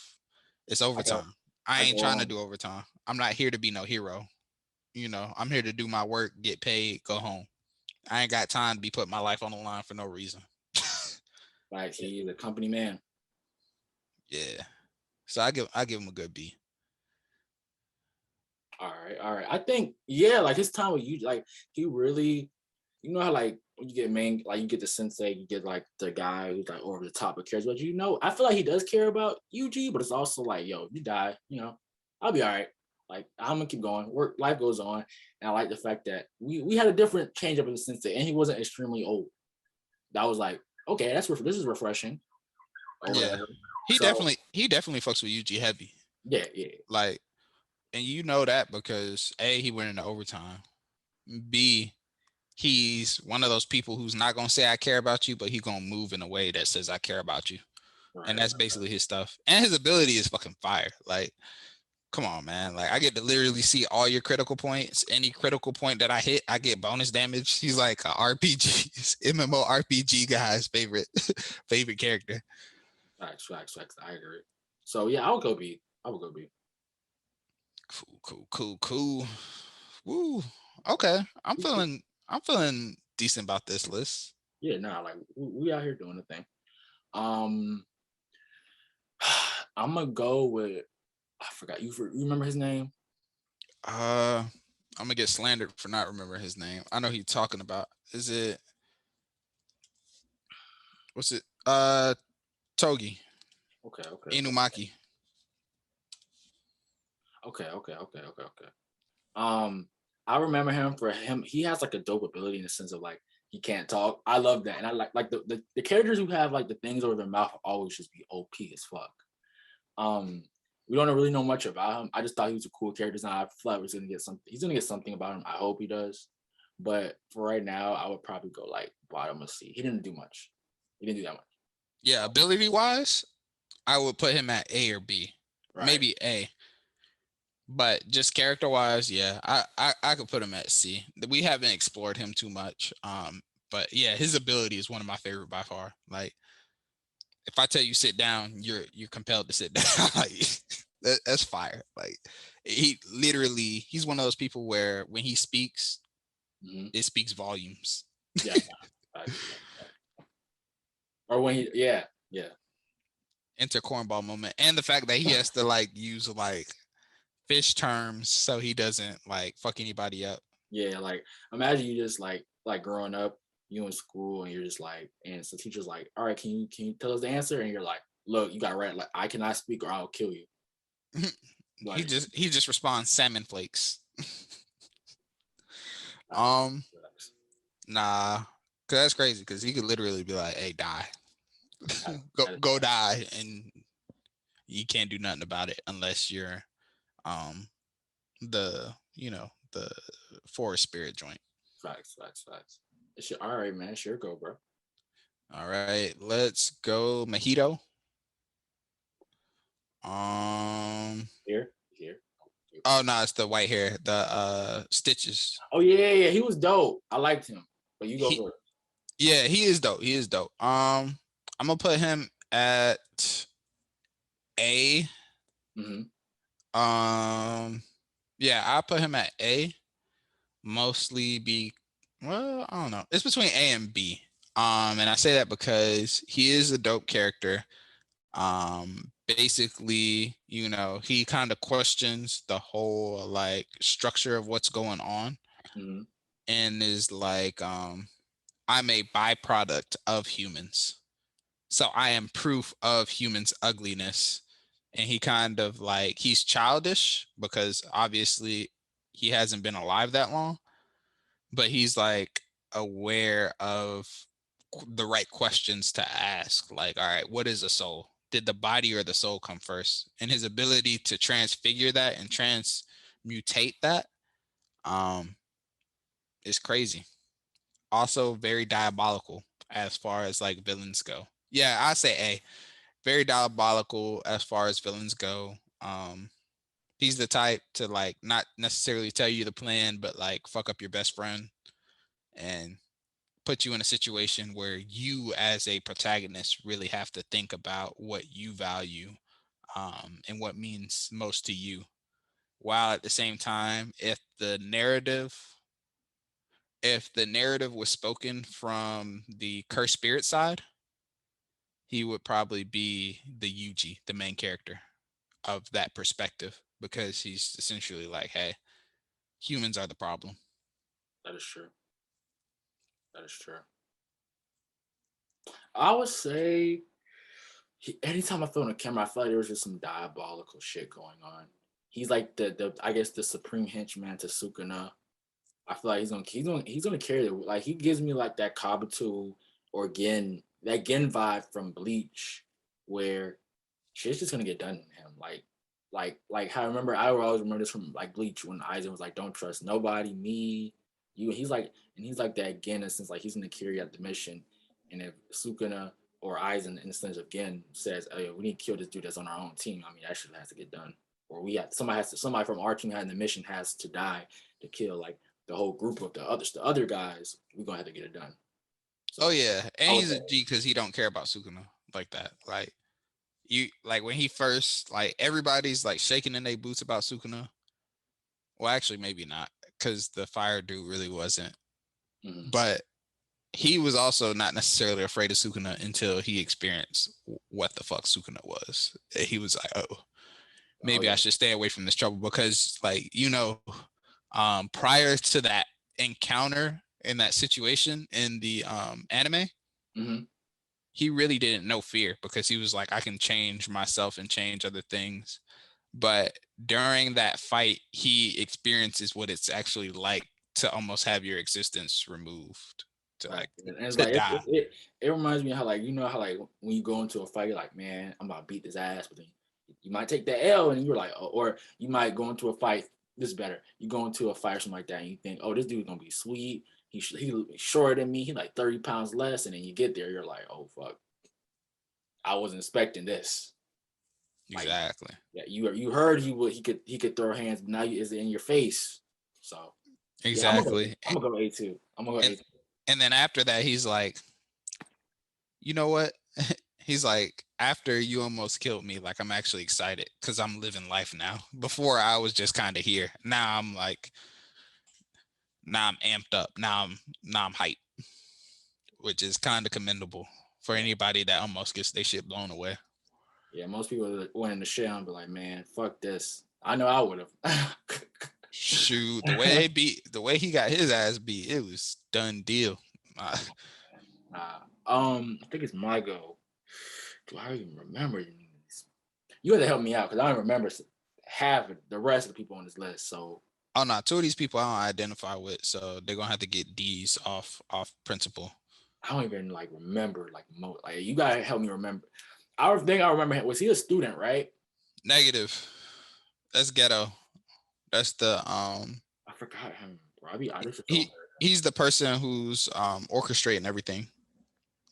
Speaker 2: it's overtime. I ain't trying to do overtime. I'm not here to be no hero. You know, I'm here to do my work, get paid, go home. I ain't got time to be putting my life on the line for no reason.
Speaker 1: Like he's a company man.
Speaker 2: Yeah. So I give him a good B.
Speaker 1: All right. I think like his time with you, like he really, you know how like when you get main, like you get the sensei, you get like the guy who's like over the top of cares, but I feel like he does care about Yuji, but it's also like, yo, if you die, I'll be all right. Like I'm gonna keep going. Life goes on, and I like the fact that we had a different change up in the sensei, and he wasn't extremely old. That was like, okay, this is refreshing.
Speaker 2: Yeah, he definitely fucks with Yuji heavy.
Speaker 1: Yeah.
Speaker 2: Like, and you know that because A, he went into overtime. B, he's one of those people who's not gonna say I care about you, but he's gonna move in a way that says I care about you. Right, and that's basically his stuff. And his ability is fucking fire. Like, come on, man. Like, I get to literally see all your critical points. Any critical point that I hit, I get bonus damage. He's like a RPG, MMO RPG guy's favorite character.
Speaker 1: Facts. I agree. So yeah, I'll go B.
Speaker 2: Cool. Woo. Okay. I'm feeling decent about this list.
Speaker 1: Yeah, like we out here doing the thing. I'm gonna go with I forgot you remember his name?
Speaker 2: I'm gonna get slandered for not remembering his name. I know he's talking about. Is it what's it? Togi.
Speaker 1: Okay.
Speaker 2: Inumaki.
Speaker 1: Okay. I remember him for him. He has like a dope ability in the sense of like he can't talk. I love that, and I like the characters who have like the things over their mouth always just be OP as fuck. We don't really know much about him. I just thought he was a cool character design. I feel like he's gonna get something about him. I hope he does. But for right now, I would probably go like bottom of C. He didn't do much. He didn't do that much.
Speaker 2: Yeah, ability wise, I would put him at A or B, maybe A. But just character wise, yeah, I could put him at C. We haven't explored him too much. But yeah, his ability is one of my favorite by far. Like, if I tell you sit down, you're compelled to sit down. Like, that's fire. Like, he's one of those people where when he speaks, it speaks volumes.
Speaker 1: Yeah. Or when he, yeah.
Speaker 2: Enter cornball moment, and the fact that he has to like use like fish terms so he doesn't like fuck anybody up.
Speaker 1: Yeah, like imagine you just like growing up, you in school and you're just like, and so teacher's like, all right, can you tell us the answer? And you're like, look, you got right, like I cannot speak or I'll kill you.
Speaker 2: Like, he just responds salmon flakes. Nah, cause that's crazy. Cause he could literally be like, "Hey, die, go die," and you can't do nothing about it unless you're, the forest spirit joint.
Speaker 1: Facts. All right, man. Sure, go, bro.
Speaker 2: All right, let's go, Mojito.
Speaker 1: Here.
Speaker 2: Oh no, it's the white hair, the Stitches.
Speaker 1: Oh yeah, he was dope. I liked him. But you go first.
Speaker 2: Yeah, he is dope. I'm gonna put him at A. Yeah, I'll put him at A. Mostly well, I don't know. It's between A and B. And I say that because he is a dope character. Basically, he kind of questions the whole like structure of what's going on, and is like, I'm a byproduct of humans, so I am proof of humans' ugliness. And he kind of like, he's childish because obviously he hasn't been alive that long, but he's like aware of the right questions to ask. Like, all right, what is a soul? Did the body or the soul come first? And his ability to transfigure that and transmutate that is crazy. Also very diabolical as far as like villains go. Yeah, I say A. Very diabolical as far as villains go. He's the type to like not necessarily tell you the plan, but like fuck up your best friend and put you in a situation where you as a protagonist really have to think about what you value, and what means most to you, while at the same time, if the narrative was spoken from the cursed spirit side, he would probably be the Yuji, the main character of that perspective, because he's essentially like, hey, humans are the problem.
Speaker 1: That is true. I would say anytime I feel on the camera, I feel like there was just some diabolical shit going on. He's like the I guess the supreme henchman to Sukuna. I feel like he's gonna carry it. Like he gives me like that Kabuto or Gen, that Gen vibe from Bleach, where shit's just gonna get done to him. Like how I always remember this from like Bleach when Aizen was like, "Don't trust nobody, me, you." He's like that Gen, in a sense, like he's gonna carry out the mission. And if Sukuna or Aizen, in the sense of Gen, says, "Oh, yeah, we need to kill this dude that's on our own team," I mean that shit has to get done. Or somebody from our team having the mission has to die to kill like the whole group of the other guys. We're gonna have to get it done.
Speaker 2: So, oh yeah, and he's a G because he don't care about Sukuna like that. Like, you like when he first, like, everybody's like shaking in their boots about Sukuna. Well, actually, maybe not, because the fire dude really wasn't. But he was also not necessarily afraid of Sukuna until he experienced what the fuck Sukuna was. He was like, oh, maybe I should stay away from this trouble, because like, prior to that encounter in that situation in the anime, he really didn't know fear, because he was like, I can change myself and change other things. But during that fight, he experiences what it's actually like to almost have your existence removed. To like,
Speaker 1: and it's like it reminds me of how, like, how like when you go into a fight, you're like, man, I'm about to beat this ass, but then you might take the L and you're like, or you might go into a fight this is better. You go into a fight or something like that, and you think, oh, this dude's gonna be sweet. He's shorter than me. He like 30 pounds less, and then you get there, you're like, oh fuck, I wasn't expecting this.
Speaker 2: Exactly.
Speaker 1: Like, yeah, you heard he could throw hands, but now is it in your face? So
Speaker 2: exactly.
Speaker 1: Yeah, I'm gonna go A2. I'm gonna go A2.
Speaker 2: And then after that, he's like, you know what? He's like, after you almost killed me, like I'm actually excited because I'm living life now. Before I was just kind of here. Now I'm like, now I'm amped up. Now I'm hyped, which is kind of commendable for anybody that almost gets their shit blown away.
Speaker 1: Yeah, most people went in the shit and be like, man, fuck this. I know I would have.
Speaker 2: Shoot, the way he got his ass beat, it was done deal.
Speaker 1: I think it's my go. Do I even remember these? You have to help me out because I don't remember half of the rest of the people on this list. So
Speaker 2: no, two of these people I don't identify with, so they're gonna have to get D's off principle.
Speaker 1: I don't even like remember like you gotta help me remember. I think I remember him. Was he a student, right?
Speaker 2: Negative. That's ghetto. That's the
Speaker 1: I forgot him. Robbie,
Speaker 2: he's the person who's orchestrating everything,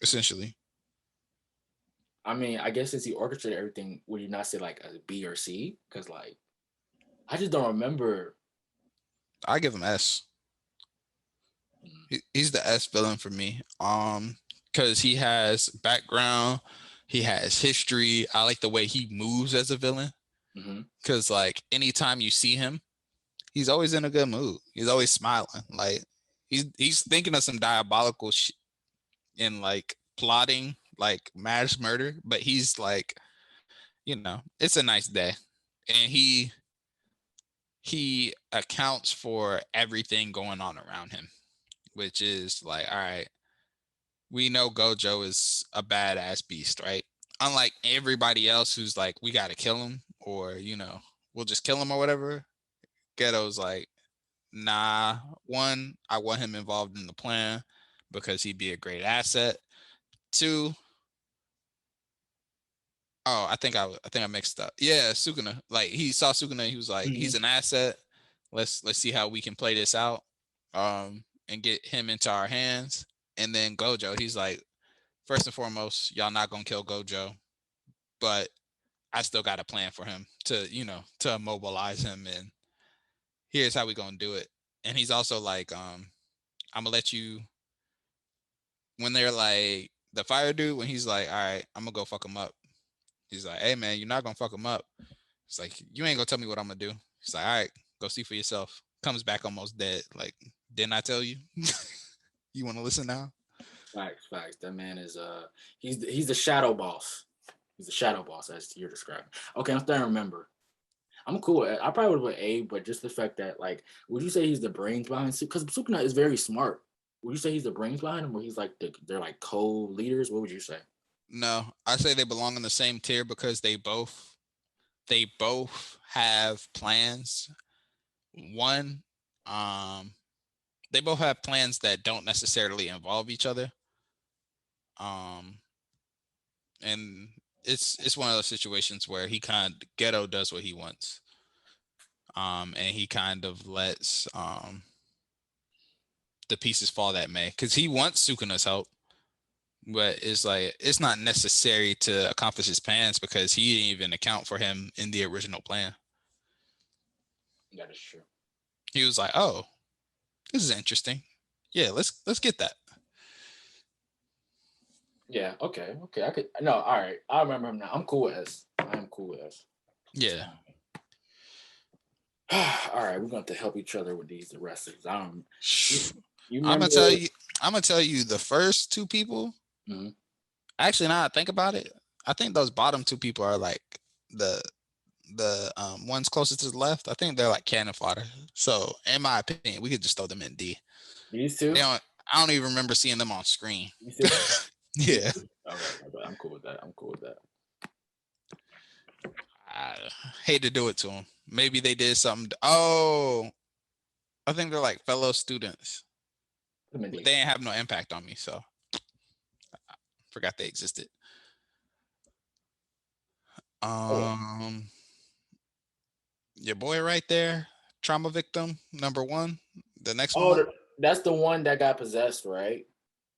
Speaker 2: essentially.
Speaker 1: I mean, I guess since he orchestrated everything, would you not say like a B or C? Because like, I just don't remember.
Speaker 2: I give him S. He's the S villain for me. Because he has background, he has history. I like the way he moves as a villain. Because like anytime you see him, he's always in a good mood. He's always smiling. Like he's thinking of some diabolical shit and like plotting like mass murder, but he's like, you know, it's a nice day, and he accounts for everything going on around him, which is like, all right, we know Gojo is a badass beast, right? Unlike everybody else who's like, we got to kill him, or, you know, we'll just kill him or whatever. Ghetto's like, nah, one, I want him involved in the plan because he'd be a great asset. Two, oh, I think I mixed up. Yeah, Sukuna. Like he saw Sukuna, he was like, he's an asset. Let's see how we can play this out. And get him into our hands. And then Gojo, he's like, first and foremost, y'all not gonna kill Gojo, but I still got a plan for him to, you know, to immobilize him, and here's how we gonna do it. And he's also like, I'm gonna let you, when they're like the fire dude, when he's like, all right, I'm gonna go fuck him up. He's like, hey man, you're not gonna fuck him up. It's like, you ain't gonna tell me what I'm gonna do. He's like, all right, go see for yourself. Comes back almost dead. Like, didn't I tell you? You want to listen now?
Speaker 1: Facts. That man is he's the shadow boss. He's the shadow boss, as you're describing. Okay, I'm starting to remember. I'm cool. I probably would put A, but just the fact that, like, would you say he's the brains behind? Because Sukuna is very smart. Would you say he's the brains behind him, or he's like they're like co-leaders? What would you say?
Speaker 2: No, I say they belong in the same tier because they both have plans. One, they both have plans that don't necessarily involve each other. And it's one of those situations where Ghetto does what he wants. And he kind of lets the pieces fall that may, because he wants Sukuna's help, but it's like it's not necessary to accomplish his plans because he didn't even account for him in the original plan.
Speaker 1: That is true.
Speaker 2: He was like, oh, this is interesting. Yeah, let's get that.
Speaker 1: Yeah, okay. I could all right. I remember him now. I'm cool with S. I am cool with S.
Speaker 2: Yeah.
Speaker 1: All right, we're going to help each other with the rest of these.
Speaker 2: I'm gonna tell you the first two people. Mm-hmm. Actually, now I think about it, I think those bottom two people are like the ones closest to the left. I think they're like cannon fodder. So in my opinion, we could just throw them in D.
Speaker 1: These two?
Speaker 2: I don't even remember seeing them on screen. Yeah.
Speaker 1: Okay. I'm cool with that.
Speaker 2: I hate to do it to them. Maybe they did something. Oh, I think they're like fellow students. They didn't have no impact on me, so I forgot they existed. Your boy right there, trauma victim #1, the next
Speaker 1: Oh,
Speaker 2: one.
Speaker 1: that's the one that got possessed, right?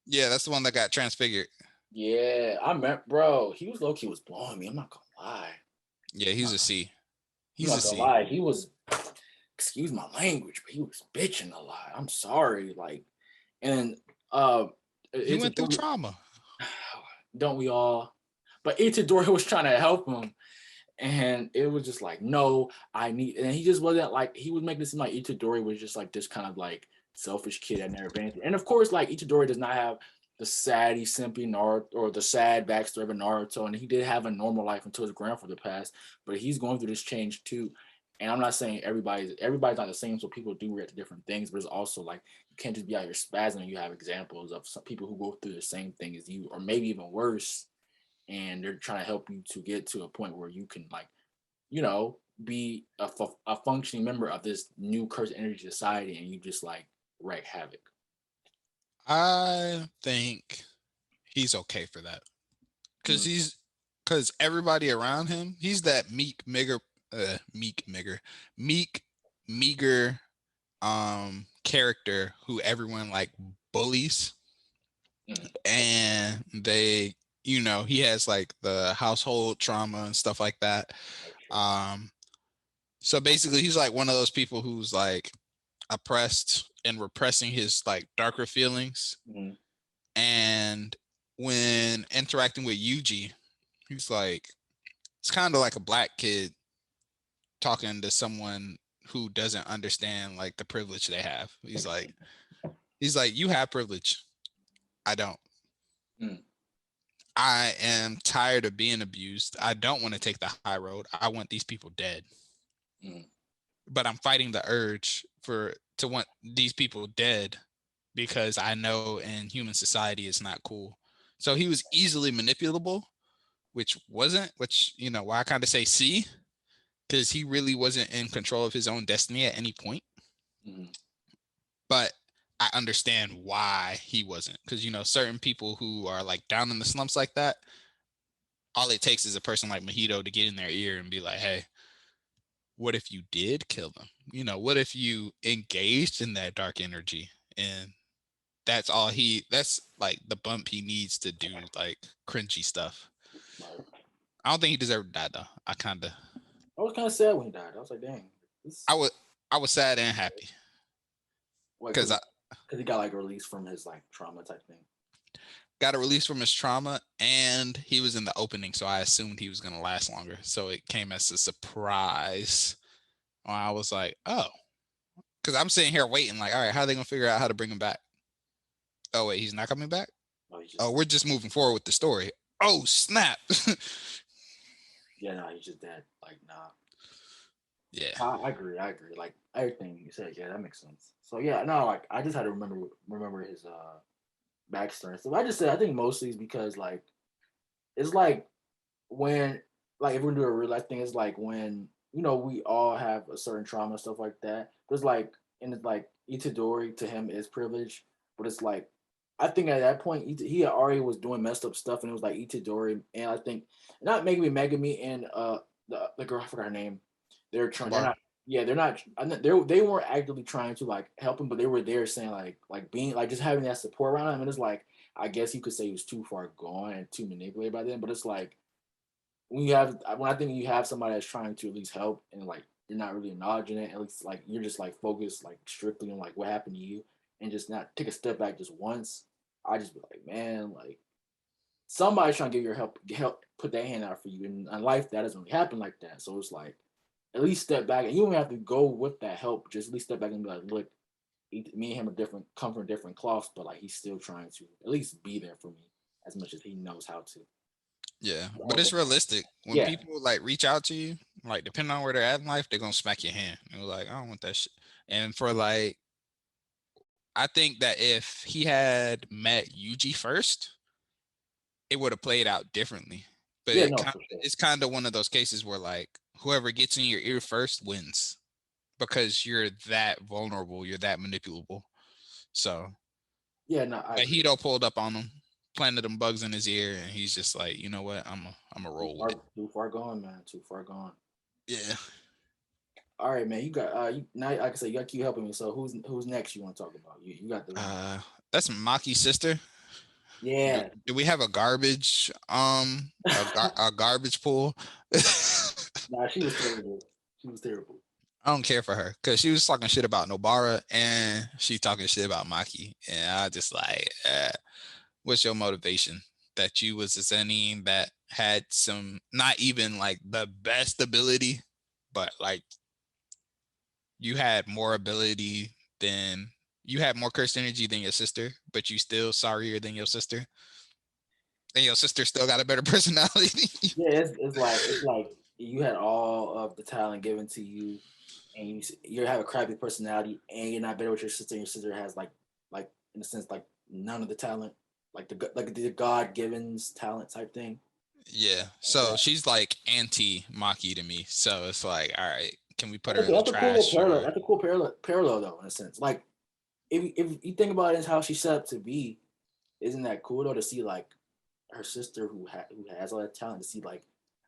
Speaker 2: Yeah, that's the one that got transfigured.
Speaker 1: Yeah, I remember, bro. He was low-key was blowing me. I'm not gonna lie.
Speaker 2: Yeah, he's a C.
Speaker 1: I'm
Speaker 2: He's a
Speaker 1: not gonna
Speaker 2: C.
Speaker 1: lie. He was, excuse my language, but he was bitching a lot. I'm sorry, like, and
Speaker 2: He
Speaker 1: it's a
Speaker 2: went through trauma.
Speaker 1: don't we all? But Itadori was trying to help him, and it was just like, no, I need, and he just wasn't like, he was making it seem like Itadori was just like this kind of like selfish kid that never been anything. And of course, like Itadori does not have the saddy, simpy Naruto or the sad backstory of a Naruto, and he did have a normal life until his grandfather passed. But he's going through this change too. And I'm not saying everybody's not the same, so people do react to different things. But it's also like you can't just be out here spazzing. You have examples of some people who go through the same thing as you, or maybe even worse, and they're trying to help you to get to a point where you can, like, be a functioning member of this new cursed energy society, and you just like wreak havoc.
Speaker 2: I think he's okay for that because everybody around him, he's that meager character who everyone like bullies, and they, he has like the household trauma and stuff like that. So basically he's like one of those people who's like oppressed and repressing his like darker feelings. And when interacting with Yuji, he's like, it's kind of like a black kid talking to someone who doesn't understand like the privilege they have. He's like, you have privilege. I don't. I am tired of being abused. I don't want to take the high road. I want these people dead. But I'm fighting the urge to want these people dead because I know in human society it's not cool. So he was easily manipulable, which why I kind of say C, because he really wasn't in control of his own destiny at any point. But I understand why he wasn't, because certain people who are like down in the slumps like that, all it takes is a person like Mahito to get in their ear and be like, hey, what if you did kill them? What if you engaged in that dark energy? And that's like the bump he needs to do like cringy stuff. I don't think he deserved to die though. I
Speaker 1: was kind of sad when he died. I was like, dang.
Speaker 2: I was sad and happy.
Speaker 1: Because he got like released from his like trauma type thing.
Speaker 2: Got a release from his trauma, and he was in the opening, so I assumed he was going to last longer. So it came as a surprise. I was like, oh, because I'm sitting here waiting, like, all right, how are they going to figure out how to bring him back? Oh, wait, he's not coming back? Oh, we're just moving forward with the story. Oh, snap.
Speaker 1: Yeah, no, he's just dead. Like, nah.
Speaker 2: Yeah.
Speaker 1: I agree. Like, everything you said, yeah, that makes sense. So, yeah, no, like, I just had to remember his backstory. So I just said, I think mostly is because, like, it's like when, like, if we're doing a real life thing, it's like when, we all have a certain trauma, stuff like that. There's like, and it's like Itadori to him is privilege, but it's like, I think at that point he already was doing messed up stuff, and it was like Itadori, and I think not Megumi and the girl, I forgot her name. They're trying. They're not. Yeah, they're not. They weren't actively trying to like help him, but they were there saying like being like just having that support around him, and it's like I guess you could say he was too far gone and too manipulated by them, but it's like when I think you have somebody that's trying to at least help, and like you're not really acknowledging it, at least like you're just like focused like strictly on like what happened to you, and just not take a step back just once. I just be like, man, like somebody's trying to give your help put that hand out for you, and in life that doesn't really happen like that. So it's like at least step back, and you don't have to go with that help. Just at least step back and be like, look, me and him are come from different cloths, but like he's still trying to at least be there for me as much as he knows how to.
Speaker 2: Yeah, but it's realistic. When people like reach out to you, like depending on where they're at in life, they're gonna smack your hand. And we're like, I don't want that shit. And for like, I think that if he had met Yuji first, it would have played out differently. But it's kind of one of those cases where like whoever gets in your ear first wins, because you're that vulnerable, you're that manipulable. So
Speaker 1: yeah, no,
Speaker 2: Hito pulled up on him, planted them bugs in his ear, and he's just like, you know what, I'm a roll with it.
Speaker 1: Too far gone, man. Too far gone.
Speaker 2: Yeah.
Speaker 1: All right, man. You got now. Like I said, you got to keep helping me. So who's next? You want to talk about? You got the.
Speaker 2: That's Maki's sister.
Speaker 1: Yeah.
Speaker 2: Do we have a garbage a garbage pool?
Speaker 1: Nah, she was terrible. She was terrible.
Speaker 2: I don't care for her because she was talking shit about Nobara and she talking shit about Maki, and I just like, what's your motivation? That you was a Zenin that had some, not even like the best ability, but like you had more ability than you had more cursed energy than your sister, but you still sorrier than your sister, and your sister still got a better personality.
Speaker 1: Yeah, it's like you had all of the talent given to you, and you have a crappy personality, and you're not better with your sister. And your sister has like in a sense like none of the talent, like the God given talent type thing.
Speaker 2: Yeah, so she's like anti Maki to me. So it's like, all right, can we put her in the
Speaker 1: That's a cool
Speaker 2: trash?
Speaker 1: parallel.
Speaker 2: Or...
Speaker 1: That's a cool parallel though, in a sense. Like if you think about it as how she's set up to be, isn't that cool though to see like her sister who has all that talent to see like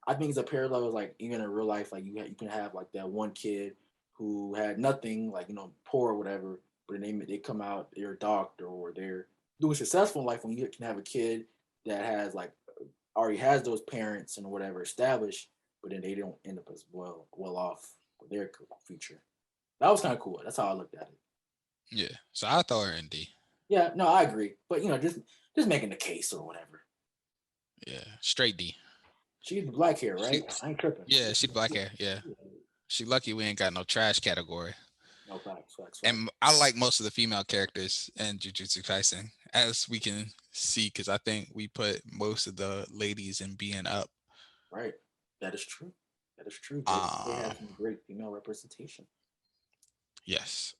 Speaker 1: I think it's a parallel like even in real life like you can have like that one kid who had nothing like poor or whatever but then they come out they're a doctor or they're doing successful in life when you can have a kid that has like already has those parents and whatever established but then they don't end up as well off with their future. That was kind of cool. That's how I looked at it.
Speaker 2: Yeah, so I throw her in D.
Speaker 1: Yeah, no, I agree. But just making the case or whatever.
Speaker 2: Yeah, straight D.
Speaker 1: She's the black hair, right? I ain't tripping.
Speaker 2: Yeah, she black hair. Yeah, she lucky we ain't got no trash category.
Speaker 1: No facts.
Speaker 2: And I like most of the female characters in Jujutsu Kaisen, as we can see, because I think we put most of the ladies in being up.
Speaker 1: Right, that is true. They have some great female representation.
Speaker 2: Yes.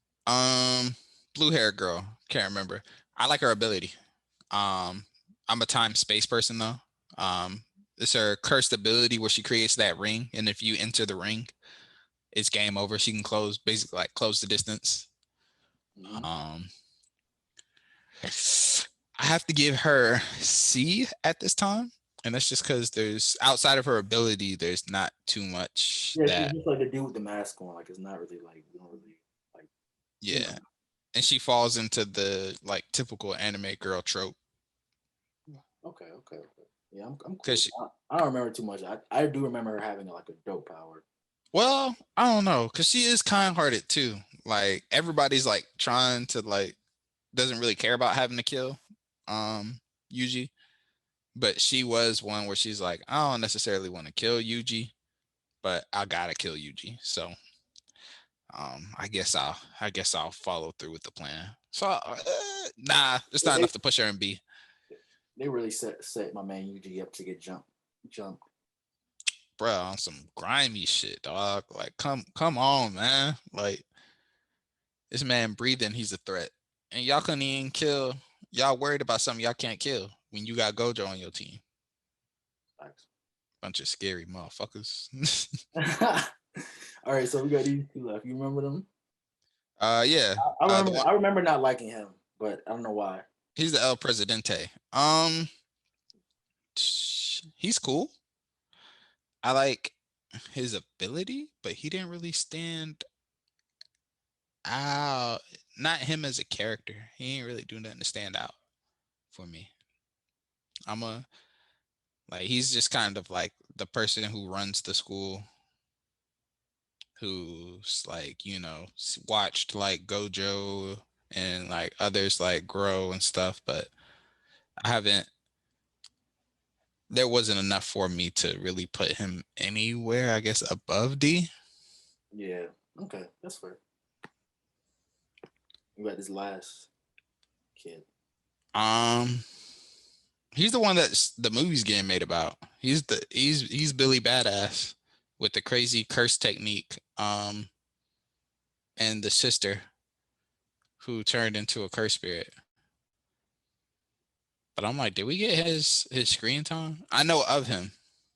Speaker 2: Blue hair girl. Can't remember. I like her ability. I'm a time space person though. It's her cursed ability where she creates that ring, and if you enter the ring, it's game over. She can basically like close the distance.
Speaker 1: Mm-hmm.
Speaker 2: I have to give her C at this time, and that's just because there's outside of her ability, there's not too much.
Speaker 1: Yeah, she's just like the dude with the mask on. Like it's not really like we don't really like.
Speaker 2: Yeah, and she falls into the like typical anime girl trope.
Speaker 1: Okay. Yeah, I'm cool. I don't remember too much. I do remember her having like a dope power.
Speaker 2: Well, I don't know, because she is kind-hearted too. Like everybody's like trying to like doesn't really care about having to kill Yuji, but she was one where she's like, I don't necessarily want to kill Yuji, but I gotta kill Yuji. So I guess I'll follow through with the plan. So nah, it's not enough to push her in B.
Speaker 1: They really set my man Yuji up to get jumped.
Speaker 2: Bro, on some grimy shit, dog. Like come on, man. Like this man breathing, he's a threat. And y'all couldn't even kill. Y'all worried about something y'all can't kill when you got Gojo on your team.
Speaker 1: Thanks.
Speaker 2: Bunch of scary motherfuckers.
Speaker 1: All right, so we got these two left. You remember them?
Speaker 2: Yeah.
Speaker 1: I remember not liking him, but I don't know why.
Speaker 2: He's the El Presidente. He's cool. I like his ability, but he didn't really stand out. Not him as a character. He ain't really doing nothing to stand out for me. He's just kind of like the person who runs the school, who's like, watched like Gojo and like others like grow and stuff, but there wasn't enough for me to really put him anywhere, I guess, above D.
Speaker 1: Yeah. Okay, that's fair. You got this last kid.
Speaker 2: He's the one that's the movie's getting made about. He's Billy Badass with the crazy curse technique. And the sister who turned into a curse spirit. But I'm like, did we get his screen time? I know of him.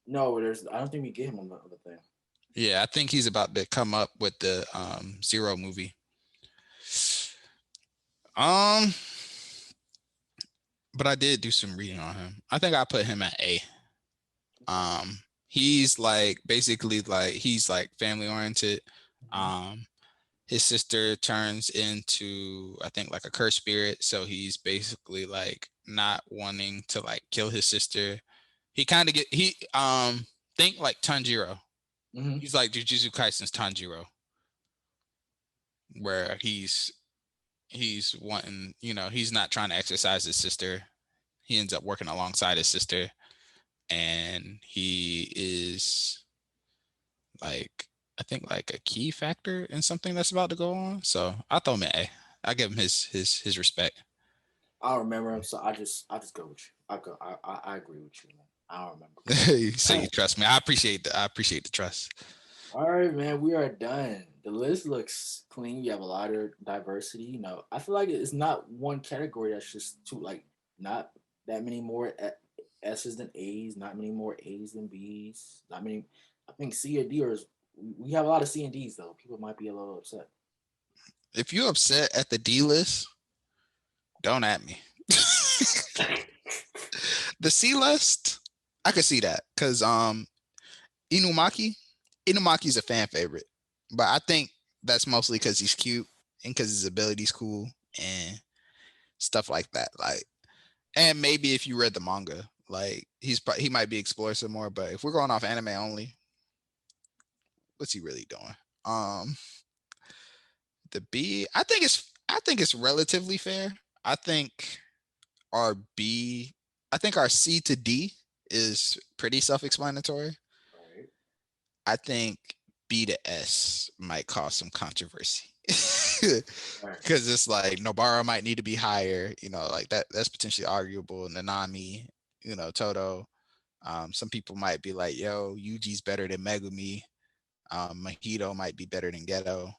Speaker 1: No, I don't think we get him on the other thing.
Speaker 2: Yeah, I think he's about to come up with the Zero movie. But I did do some reading on him. I think I put him at A. He's like basically like he's like family oriented. His sister turns into, I think, like a cursed spirit. So he's basically like not wanting to like kill his sister. He kind of think like Tanjiro.
Speaker 1: Mm-hmm.
Speaker 2: He's like Jujutsu Kaisen's Tanjiro, where he's wanting, he's not trying to exercise his sister. He ends up working alongside his sister, and he is like, I think like a key factor in something that's about to go on. So I throw him an A. I give him his respect.
Speaker 1: I don't remember him, so I just go with you. I agree with you, man. I don't remember.
Speaker 2: So you trust me. I appreciate the trust.
Speaker 1: All right, man. We are done. The list looks clean. We have a lot of diversity. I feel like it's not one category that's just too like not that many more S's than A's, not many more A's than B's. Not many. I think C or D, or we have a lot of C and D's though. People might be a little upset.
Speaker 2: If you're upset at the D list, don't at me. The C list, I could see that because Inumaki's a fan favorite, but I think that's mostly because he's cute and because his ability's cool and stuff like that. Like, and maybe if you read the manga, like he might be explored some more. But if we're going off anime only, what's he really doing? The B, I think it's relatively fair. I think our C to D is pretty self-explanatory.
Speaker 1: Right.
Speaker 2: I think B to S might cause some controversy. Because it's like Nobara might need to be higher, like that's potentially arguable. Nanami, Toto. Some people might be like, yo, Yuji's better than Megumi. Mahito might be better than Geto.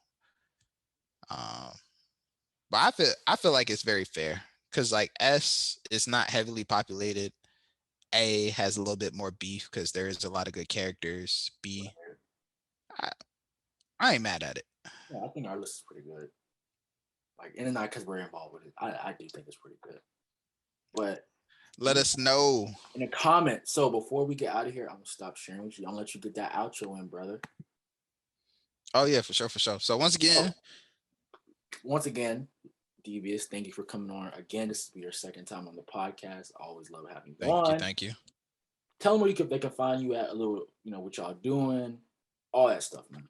Speaker 2: But I feel like it's very fair because like S is not heavily populated. A has a little bit more beef because there is a lot of good characters. B, I ain't mad at it.
Speaker 1: Yeah, I think our list is pretty good. Like, and not because we're involved with it. I do think it's pretty good. But
Speaker 2: let us know
Speaker 1: in the comments. So before we get out of here, I'm gonna stop sharing with you. I'm gonna let you get that outro in, brother.
Speaker 2: Oh yeah, for sure. So once
Speaker 1: again, Devious, thank you for coming on. Again, this will be your second time on the podcast. I always love having you on.
Speaker 2: Thank you.
Speaker 1: Tell them where they can find you at, a little, what y'all doing, all that stuff, man.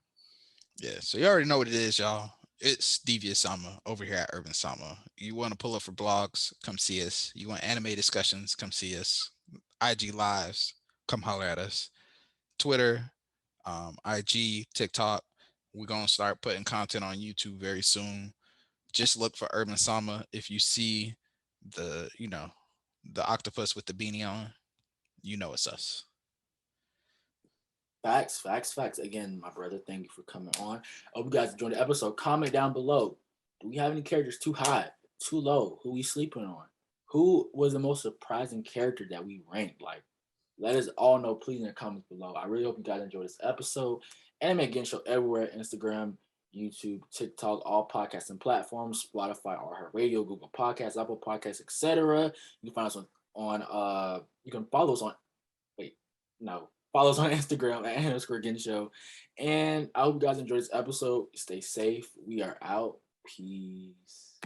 Speaker 2: Yeah, so you already know what it is, y'all. It's Devious Sama over here at Urban Sama. You want to pull up for blogs, come see us. You want anime discussions, come see us. IG lives, come holler at us. Twitter, IG, TikTok. We're going to start putting content on YouTube very soon. Just look for Urban Sama. If you see the octopus with the beanie on, it's us.
Speaker 1: Facts. Again, my brother, thank you for coming on. I hope you guys enjoyed the episode. Comment down below. Do we have any characters too high, too low? Who we sleeping on? Who was the most surprising character that we ranked? Like, let us all know, please, in the comments below. I really hope you guys enjoyed this episode. Anime Again Show everywhere: Instagram, YouTube, TikTok, all podcasting platforms, Spotify, Radio, Google Podcasts, Apple Podcasts, etc. You can find us on you can follow us on follow us on Instagram at _Again Show. And I hope you guys enjoyed this episode. Stay safe. We are out. Peace.